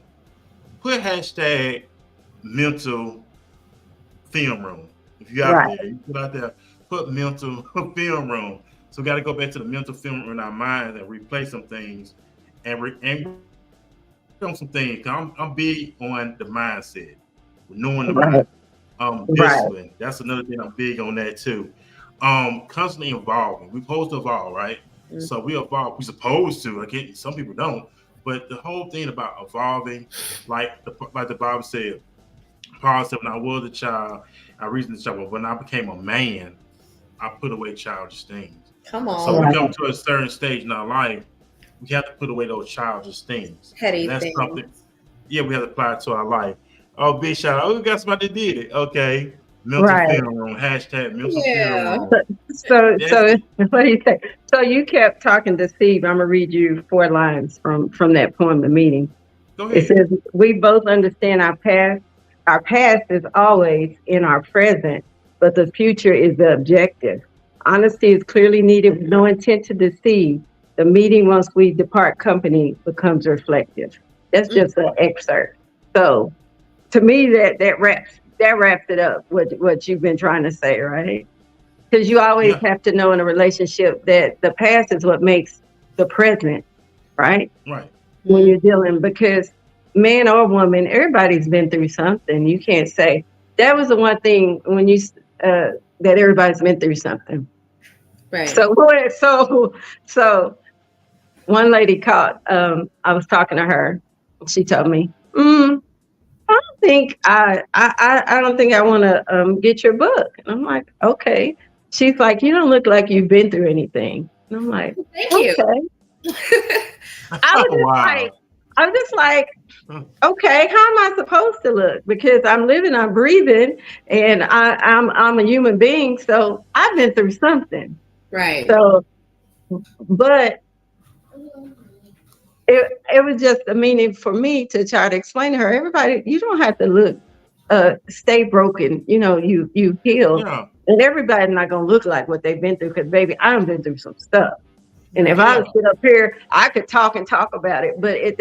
put hashtag mental film room. If you're out there, you put out there, put mental film room. So we got to go back to the mental film room in our minds and replace some things and on some things. I'm big on the mindset, knowing the mind. Discipline. That's another thing I'm big on that too. Constantly evolving. We're supposed to evolve, right? So we evolve. We're supposed to. Again, some people don't. But the whole thing about evolving, like the Bible said, Paul said, when I was a child, I reasoned the child. But when I became a man, I put away childish things. Come on. So we come to a certain stage in our life, we have to put away those childish things. Petty that's things. Something. Yeah, we have to apply it to our life. Oh, big shout out. Oh, we got somebody that did it. Okay. Mental film room. Hashtag mental film room. So what do you say? So you kept talking to Steve. I'm gonna read you 4 lines from that poem, The Meeting. Go ahead. It says, we both understand our past. Our past is always in our present, but the future is the objective. Honesty is clearly needed with no intent to deceive. The meeting, once we depart company, becomes reflective. That's just an excerpt. So to me, that wraps it up, what you've been trying to say, right? Because you always have to know in a relationship that the past is what makes the present, right? Right. When you're dealing, because man or woman, everybody's been through something. You can't say that was the one thing when you that everybody's been through something. Right. So one lady called. I was talking to her. She told me, I don't think I want to get your book. And I'm like, okay. She's like, you don't look like you've been through anything. And I'm like, thank you. I was just like, okay, how am I supposed to look? Because I'm living, I'm breathing, and I'm a human being. So I've been through something. Right. So, but it was just a meaning for me to try to explain to her, everybody, you don't have to look, stay broken. You know, you heal. Yeah. And everybody's not going to look like what they've been through, because baby, I've been through some stuff. And if I was sit up here, I could talk about it. But at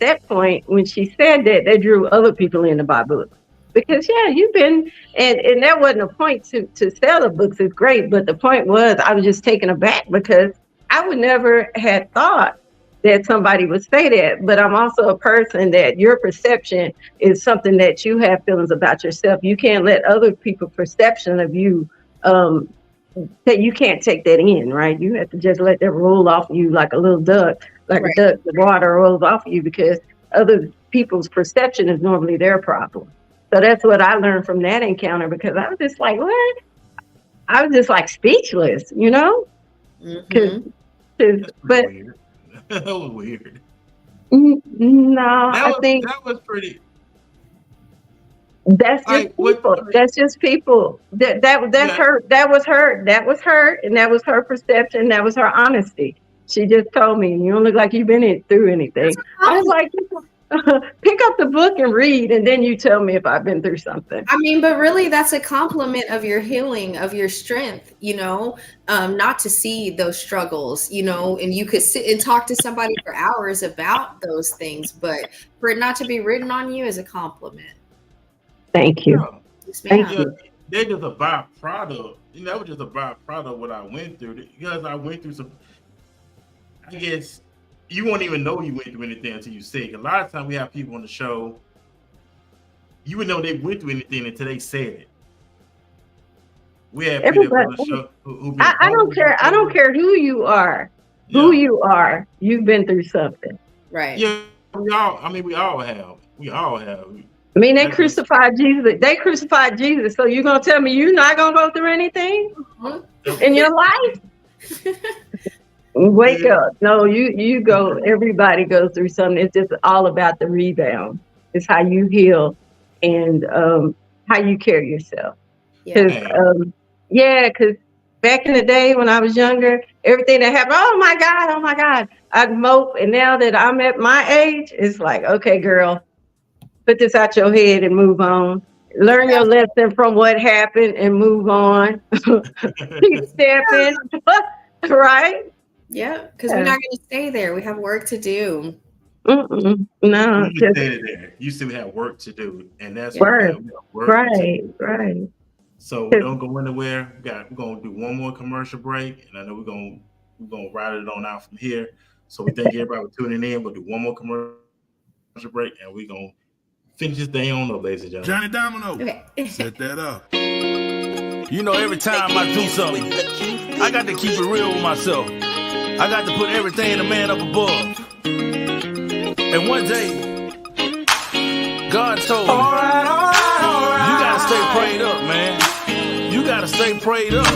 that point, when she said that drew other people in to buy books. Because you've been, and that wasn't a point to sell the books is great, but the point was I was just taken aback because I would never had thought that somebody would say that. But I'm also a person that your perception is something that you have feelings about yourself. You can't let other people's perception of you that you can't take that in, right? You have to just let that roll off of you like a little duck, like a duck, the water rolls off of you, because other people's perception is normally their problem. So that's what I learned from that encounter, because I was just like, what? I was just like speechless, you know? But weird. That was weird. No, I think that was pretty. That's just people. That's just people. That's her. That was her. That was her, and that was her perception. That was her honesty. She just told me, "You don't look like you've been through anything." I was like, "Pick up the book and read, and then you tell me if I've been through something." I mean, but really, that's a compliment of your healing, of your strength. You know, not to see those struggles. You know, and you could sit and talk to somebody for hours about those things, but for it not to be written on you is a compliment. Thank you. Thank you. They're just a byproduct. You know, that was just a byproduct of what I went through. Because I went through some, I guess you won't even know you went through anything until you say it. A lot of times we have people on the show, you would know they went through anything until they said it. We have people on the show who I don't care. I don't care who you are. Yeah. Who you are. You've been through something. Right. Yeah. We all have. We all have. I mean, they crucified Jesus. They crucified Jesus. So you're going to tell me you're not going to go through anything in your life? Wake up. No, you go. Everybody goes through something. It's just all about the rebound. It's how you heal and how you carry yourself. Because back in the day when I was younger, everything that happened, oh my God, I'd mope. And now that I'm at my age, it's like, okay, girl, put this out your head and move on. Learn your lesson from what happened and move on. Keep stepping, right? Yeah, because we're not going to stay there. We have work to do. No, you stay there. You still have work to do, and that's work. Right. So we don't go anywhere. We're gonna do one more commercial break, and I know we're gonna ride it on out from here. So we thank everybody for tuning in. We'll do one more commercial break, and we're gonna finish this thing on up, ladies and gentlemen. Johnny Domino. Okay. Set that up. You know, every time I do something, I got to keep it real with myself. I got to put everything in a man up above. And one day, God told me, you gotta stay prayed up, man. You gotta stay prayed up.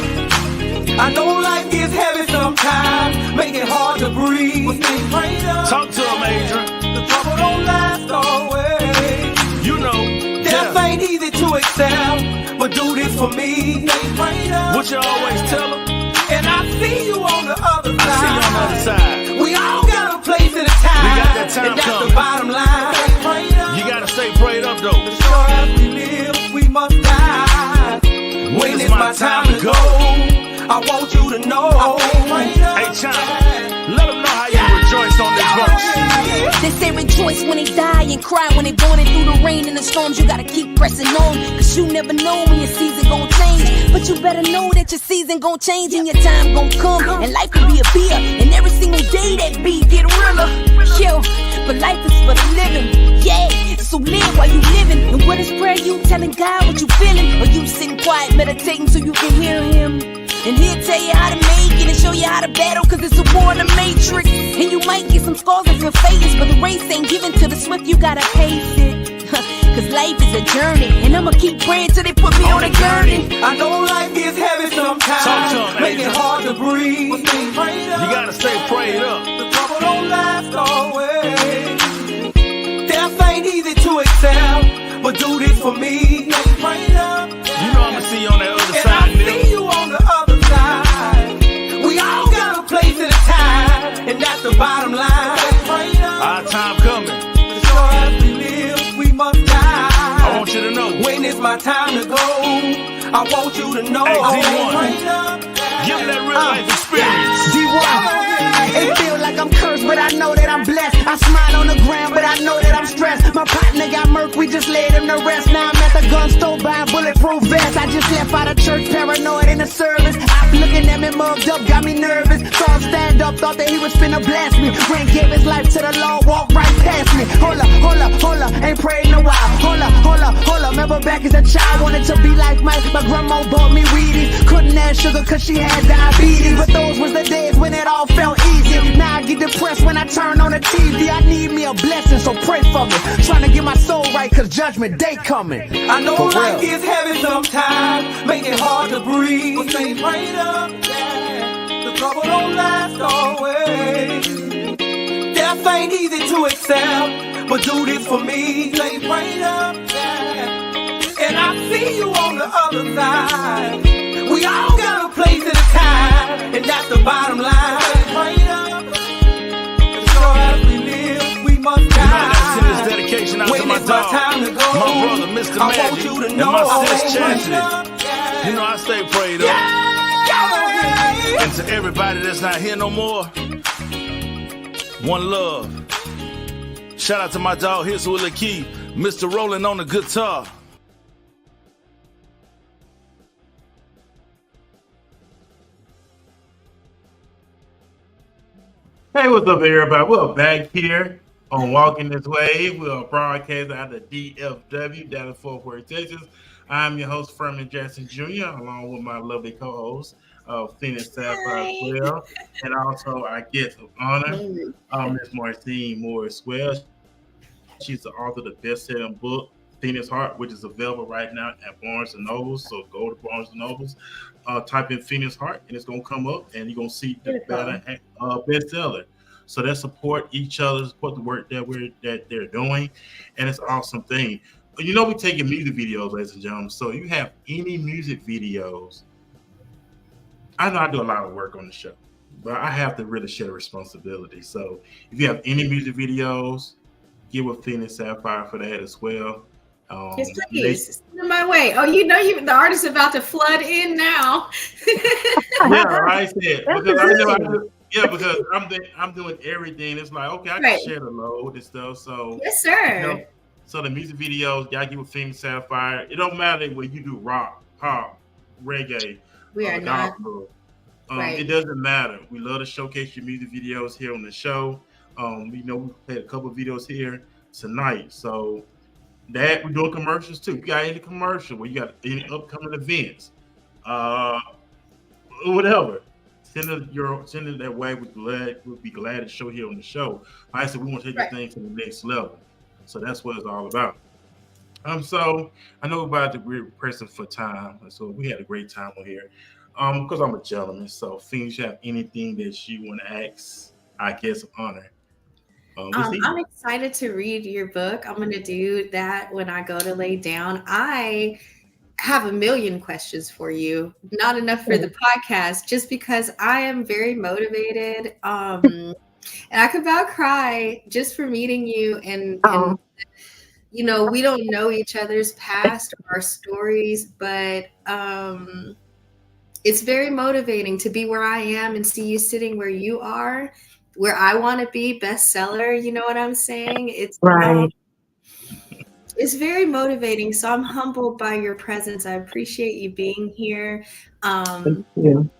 I know life gets heavy sometimes, make it hard to breathe. But stay prayed up. Talk to him, Adrian. The trouble don't last always. You know, Death ain't easy to accept, but do this for me. Stay prayed up. what you always tell him? And I see you on the other side. I see you on the other side. We all got a place and a time. We got that time and that's coming. the bottom line. Stay prayed up. You gotta stay prayed up, though. The short as we live, we must die. When it's my time to go, I want you to know. Hey, China, let them know how you rejoice on this verse. They say rejoice when they die and cry when they born, and through the rain and the storms you gotta keep pressing on, cause you never know when your season gon' change. But you better know that your season gon' change and your time gon' come, and life could be a beer, and every single day that beat get realer. Yo, but life is for the living, yeah, so live while you living. And what is prayer? You telling God what you feeling, or you sitting quiet meditating so you can hear him? And he'll tell you how to make it and show you how to battle, cause it's a war in the matrix. And you might get some scars and feel famous, but the race ain't given to the swift, you gotta pace it. Cause life is a journey, and I'ma keep praying till they put me on a gurney. I know life gets heavy sometimes, make it hard to breathe. But stay prayed up. You gotta stay prayed up. The trouble don't last always. Death ain't easy to accept, but do this for me. Stay prayed up. You know I'ma see you on that other And side, I see you on the other side. We all got a place and a time, and that's the bottom line. Stay prayed up. Our time coming. The short as we live, we must die. I want you to know. When it's my time to go, I want you to know. Hey, D1, Prayed up. give me that real life experience. D1. It feel like I'm cursed, but I know that I'm blessed. I smile on the ground, but I know that I'm stressed. My partner got murked, we just laid him to rest. Now I'm at the gun store buying bulletproof vests. I just left out of church, paranoid in the service. I'm looking at me mugged up, got me nervous. Saw him stand up, thought that he was finna blast me. Ran, gave his life to the Lord, walked right past me. Hold up, ain't prayed in a while. Hold up, remember back as a child, wanted to be like Mike. My grandma bought me Wheaties. Couldn't have sugar cause she had diabetes. But those was the days when it all felt easy. Now I get depressed when I turn on the TV. I need me a blessing, so pray for me. Trying to get my soul right cause judgment day coming. I know For life real. gets heavy sometimes, make it hard to breathe. But stay prayed up, yeah. The trouble don't last always. Death ain't easy to accept, but do this for me. Stay prayed up, yeah. And I see you on the other side. We all got a place and a time, and that's the bottom line. Stay prayed up. And so as we live, we must You know I gotta send this die. dedication out to When my it's my dog, time to go, my brother, Mr. I want Magic, you to and know my I sis ain't Chastity. prayed up, yeah. You know I stay prayed up. Yeah. And to everybody that's not here no more, one love. Shout out to my dog, here's Willie Key, Mr. Rolling on the guitar. Hey, what's up, everybody? We're back here on Walking This Way. We're broadcasting out of DFW, down in Fort Worth, Texas. I'm your host, Furman Jackson Jr., along with my lovely co-host, Phoenix Sapphire as well, and also our guest of honor, Ms. Marcine Moore as well. She's the author of the best-selling book, Phoenix Heart, which is available right now at Barnes & Nobles. So go to Barnes & Nobles, type in Phoenix Heart, and it's going to come up, and you're going to see the bestseller. So they support each other, support the work that they're doing, and it's an awesome thing. But you know we're taking music videos, ladies and gentlemen. So you have any music videos. I know I do a lot of work on the show, but I have to really share the responsibility. So if you have any music videos, get with Phoenix Sapphire for that as well. Yes, please. Send them my way. Oh, you know, the artist about to flood in now. Yeah, I said because because I'm doing everything. It's like, okay, I can share the load and stuff. So yes, sir. You know, so the music videos, y'all get with Phoenix Sapphire. It don't matter when you do rock, pop, reggae, we are not. gospel. It doesn't matter. We love to showcase your music videos here on the show. We know we played a couple of videos here tonight. So that we're doing commercials too. You got any commercial where you got any upcoming events, whatever, send it that way. We'll be glad to show here on the show. Like I said, we want to take this thing to the next level. So that's what it's all about. So I know about the we're pressing for time, so we had a great time on here. Because I'm a gentleman. So, Phoenix, you have anything that you want to ask? I guess honor. I'm excited to read your book. I'm going to do that when I go to lay down. I have a million questions for you. Not enough for the podcast, just because I am very motivated. And I could about cry just for meeting you. And you know, we don't know each other's past or our stories, but it's very motivating to be where I am and see you sitting where you are, where I want to be, bestseller. You know what I'm saying? It's Right. It's very motivating. So I'm humbled by your presence. I appreciate you being here. Thank you.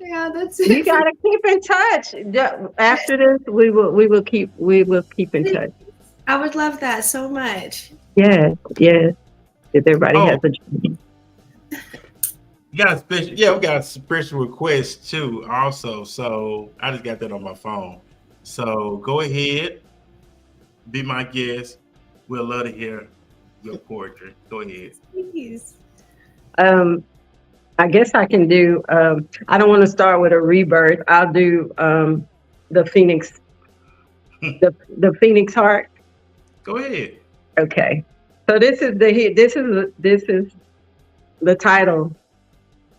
Yeah, that's it. You gotta keep in touch. After this, we will keep in touch. I would love that so much. Yes. If everybody has a dream. We got a special request too, also. So I just got that on my phone. So go ahead, be my guest. We'll love to hear your poetry. Go ahead. Please. I guess I can do. I don't want to start with a rebirth. I'll do the Phoenix, the Phoenix Heart. Go ahead. Okay. So this is the title.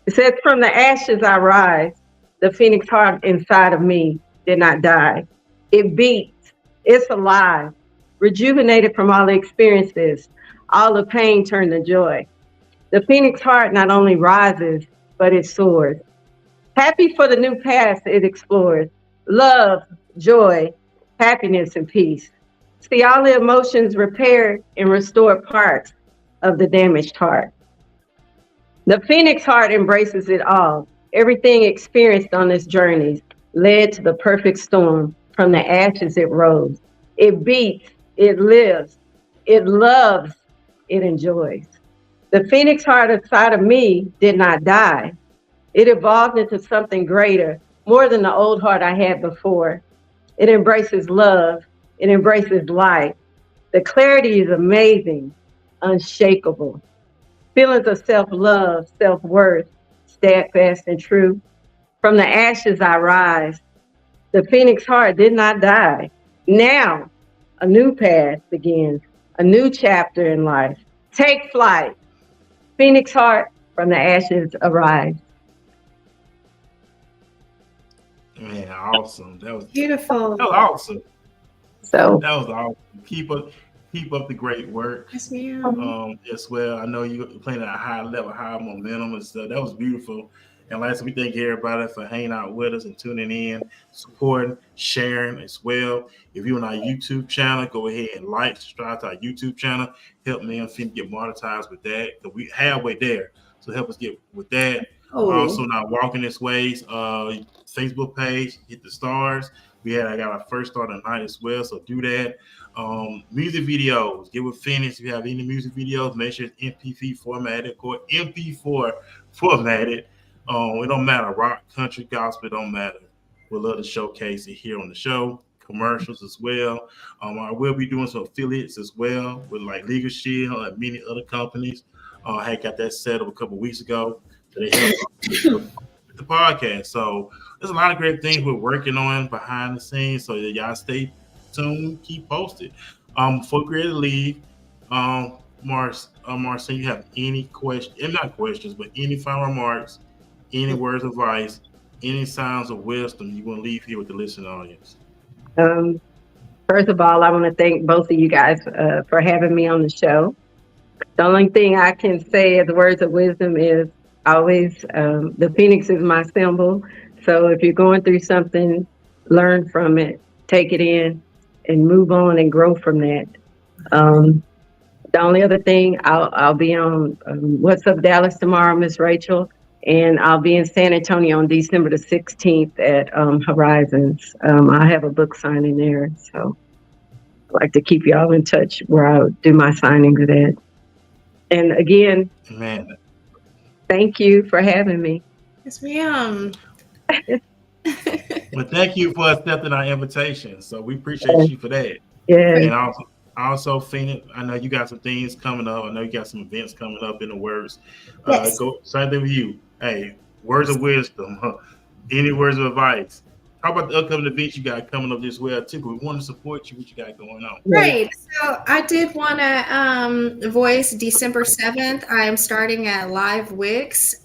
It says, "From the ashes I rise. The Phoenix heart inside of me did not die. It beats. It's alive. Rejuvenated from all the experiences. All the pain turned to joy. The Phoenix heart not only rises, but it soars. Happy for the new paths it explores. Love, joy, happiness, and peace. See all the emotions repaired and restored parts of the damaged heart. The Phoenix heart embraces it all. Everything experienced on this journey led to the perfect storm. From the ashes it rose. It beats, it lives, it loves, it enjoys. The Phoenix heart inside of me did not die. It evolved into something greater, more than the old heart I had before. It embraces love. It embraces life. The clarity is amazing, unshakable. Feelings of self-love, self-worth, steadfast and true. From the ashes I rise. The Phoenix heart did not die. Now, a new path begins, a new chapter in life. Take flight. Phoenix heart, from the ashes arise." Man, awesome. That was Beautiful. That was awesome. So That was awesome. Keep up the great work. Yes, ma'am. As well. I know you're playing at a high level, high momentum and stuff. That was beautiful. And lastly, we thank everybody for hanging out with us and tuning in, supporting, sharing as well. If you're on our YouTube channel, go ahead and subscribe to our YouTube channel. Help me and Finn get monetized with that. We halfway there. So help us get with that. Also, now Walking This Ways Facebook page, hit the stars. I got our first star tonight as well, so do that. Music videos, get with Phoenix. If you have any music videos, make sure it's MP3 formatted or MP4 formatted. It don't matter, rock, country, gospel, it don't matter. We'll love to showcase it here on the show. Commercials as well. I will be doing some affiliates as well with like Legal Shield and many other companies. I had got that set up a couple weeks ago. So they help with the podcast. So there's a lot of great things we're working on behind the scenes. So y'all stay tuned, keep posted. Before we leave, Marcine, you have any questions? Not questions, but any final remarks, any words of advice, any signs of wisdom you want to leave here with the listening audience? First of all, I want to thank both of you guys for having me on the show. The only thing I can say as words of wisdom is always the Phoenix is my symbol. So if you're going through something, learn from it, take it in, and move on and grow from that. The only other thing, I'll be on What's Up Dallas tomorrow, Miss Rachel, and I'll be in San Antonio on December the 16th at Horizons. I have a book signing there, so I'd like to keep y'all in touch where I'll do my signings at. And again, man, thank you for having me. Yes, ma'am. Well, thank you for accepting our invitation. So we appreciate you for that. Yeah. And also, Phoenix, I know you got some things coming up. I know you got some events coming up in the works. Yes. Go start there with you. Hey, words of wisdom. Huh? Any words of advice? How about the upcoming events you got coming up this well too? We want to support you. What you got going on? Right. So I did want to voice December 7th. I am starting at Live Wix.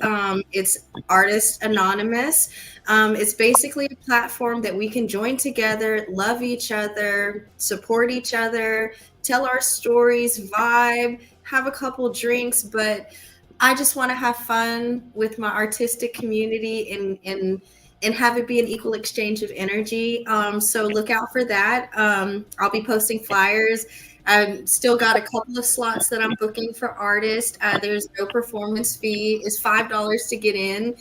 It's Artist Anonymous. It's basically a platform that we can join together, love each other, support each other, tell our stories, vibe, have a couple drinks, but I just want to have fun with my artistic community and have it be an equal exchange of energy. So look out for that. I'll be posting flyers. I've still got a couple of slots that I'm booking for artists. There's no performance fee. It's $5 to get in.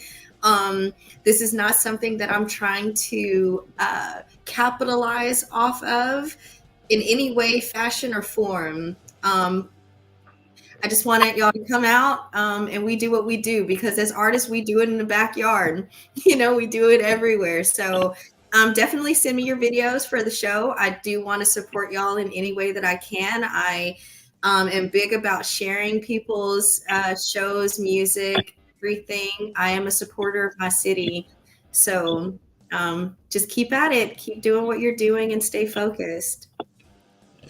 This is not something that I'm trying to capitalize off of in any way, fashion, or form. I just want y'all to come out and we do what we do, because as artists, we do it in the backyard. You know, we do it everywhere. So definitely send me your videos for the show. I do want to support y'all in any way that I can. I am big about sharing people's shows, music, everything. I am a supporter of my city. So just keep at it. Keep doing what you're doing and stay focused.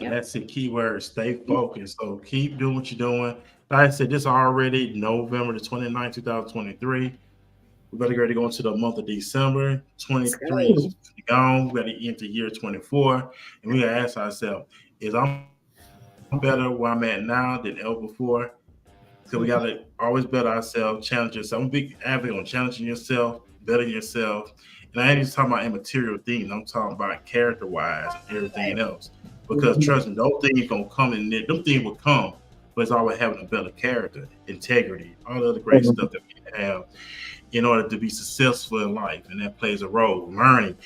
And that's the key word, stay focused. So keep doing what you're doing. Like I said, this is already November the 29th, 2023. We better get ready to go into the month of December. 23 is gone. We got to enter year 24. And we got to ask ourselves, is I'm better where I'm at now than ever before? So we got to always better ourselves, challenge yourself. I'm a big advocate on challenging yourself, bettering yourself. And I ain't just talking about immaterial things. I'm talking about character-wise and everything else. Because trust me, those things gonna come in there. Them things will come, but it's always having a better character, integrity, all the other great stuff that we have in order to be successful in life, and that plays a role. Learning,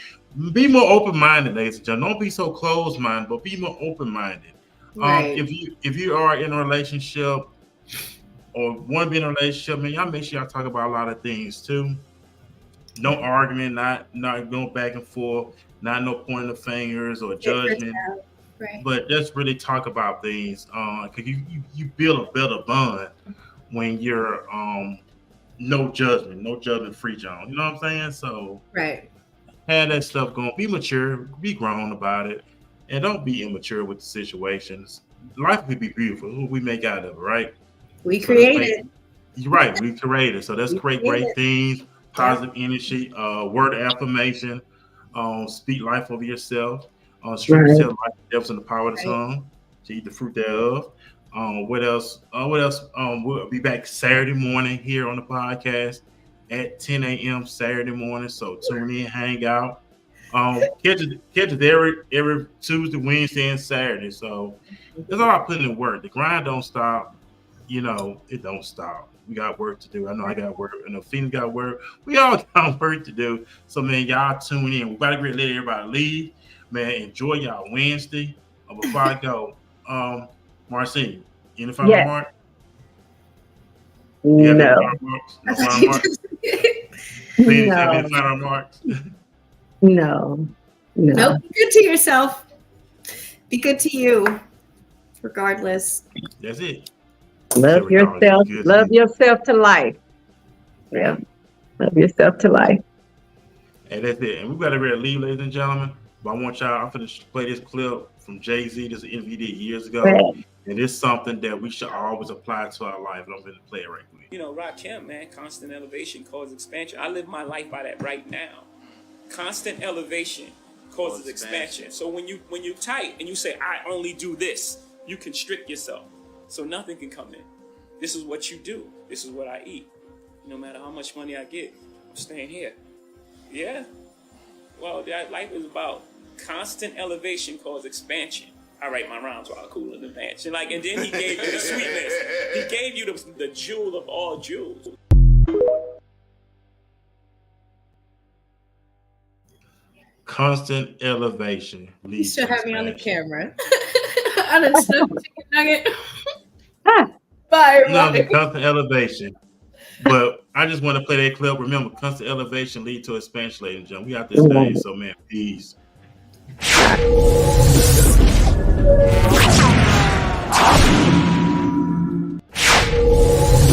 be more open-minded, ladies and gentlemen. Don't be so closed-minded, but be more open-minded. Right. If you are in a relationship or want to be in a relationship, man, y'all make sure y'all talk about a lot of things too. No argument, not going back and forth, not no pointing the fingers or judgment. Right. But let's really talk about things, because you build a better bond when you're no judgment free zone. You know what I'm saying? So Right. have that stuff going. Be mature, be grown about it, and don't be immature with the situations. Life could be beautiful. What we make out of it, right? We created. You're right. We created. So let's create great things, positive energy, word of affirmation, speak life over yourself. Scripture says life and death in the power of the tongue. To eat the fruit thereof. What else? We'll be back Saturday morning here on the podcast at 10 a.m. Saturday morning. So tune in, hang out. Catch it every Tuesday, Wednesday, and Saturday. So it's all about putting in work. The grind don't stop. You know, it don't stop. We got work to do. I know I got work. I know Phoenix got work. We all got work to do. So man, y'all tune in. We gotta let everybody leave. Man, enjoy y'all Wednesday. Before I go, Marcine, any final remarks? No. No final remarks? Phoenix, have any final remarks? No. Nope. Be good to yourself. Be good to you, regardless. That's it. Love yourself. Love yourself to life. Yeah. Love yourself to life. And that's it. And we got to really leave, ladies and gentlemen. But I want y'all, I'm going to play this clip from Jay-Z. This interview he did years ago. Right. And it's something that we should always apply to our life. And I'm going to play it right quick. You know, Rakim, man, constant elevation causes expansion. I live my life by that right now. Constant elevation causes expansion. So when you tight and you say, I only do this, you constrict yourself. So nothing can come in. This is what you do. This is what I eat. No matter how much money I get, I'm staying here. Yeah. Well, that life is about constant elevation causes expansion. I write my rhymes while cooling the mansion. And then he gave you the sweetness. He gave you the jewel of all jewels. Constant elevation. You should have me on the camera. I done stuck a chicken nugget. Bye, everybody. No, the constant elevation. But I just want to play that clip. Remember, constant elevation lead to expansion, ladies and gentlemen. We got this thing, so man, peace.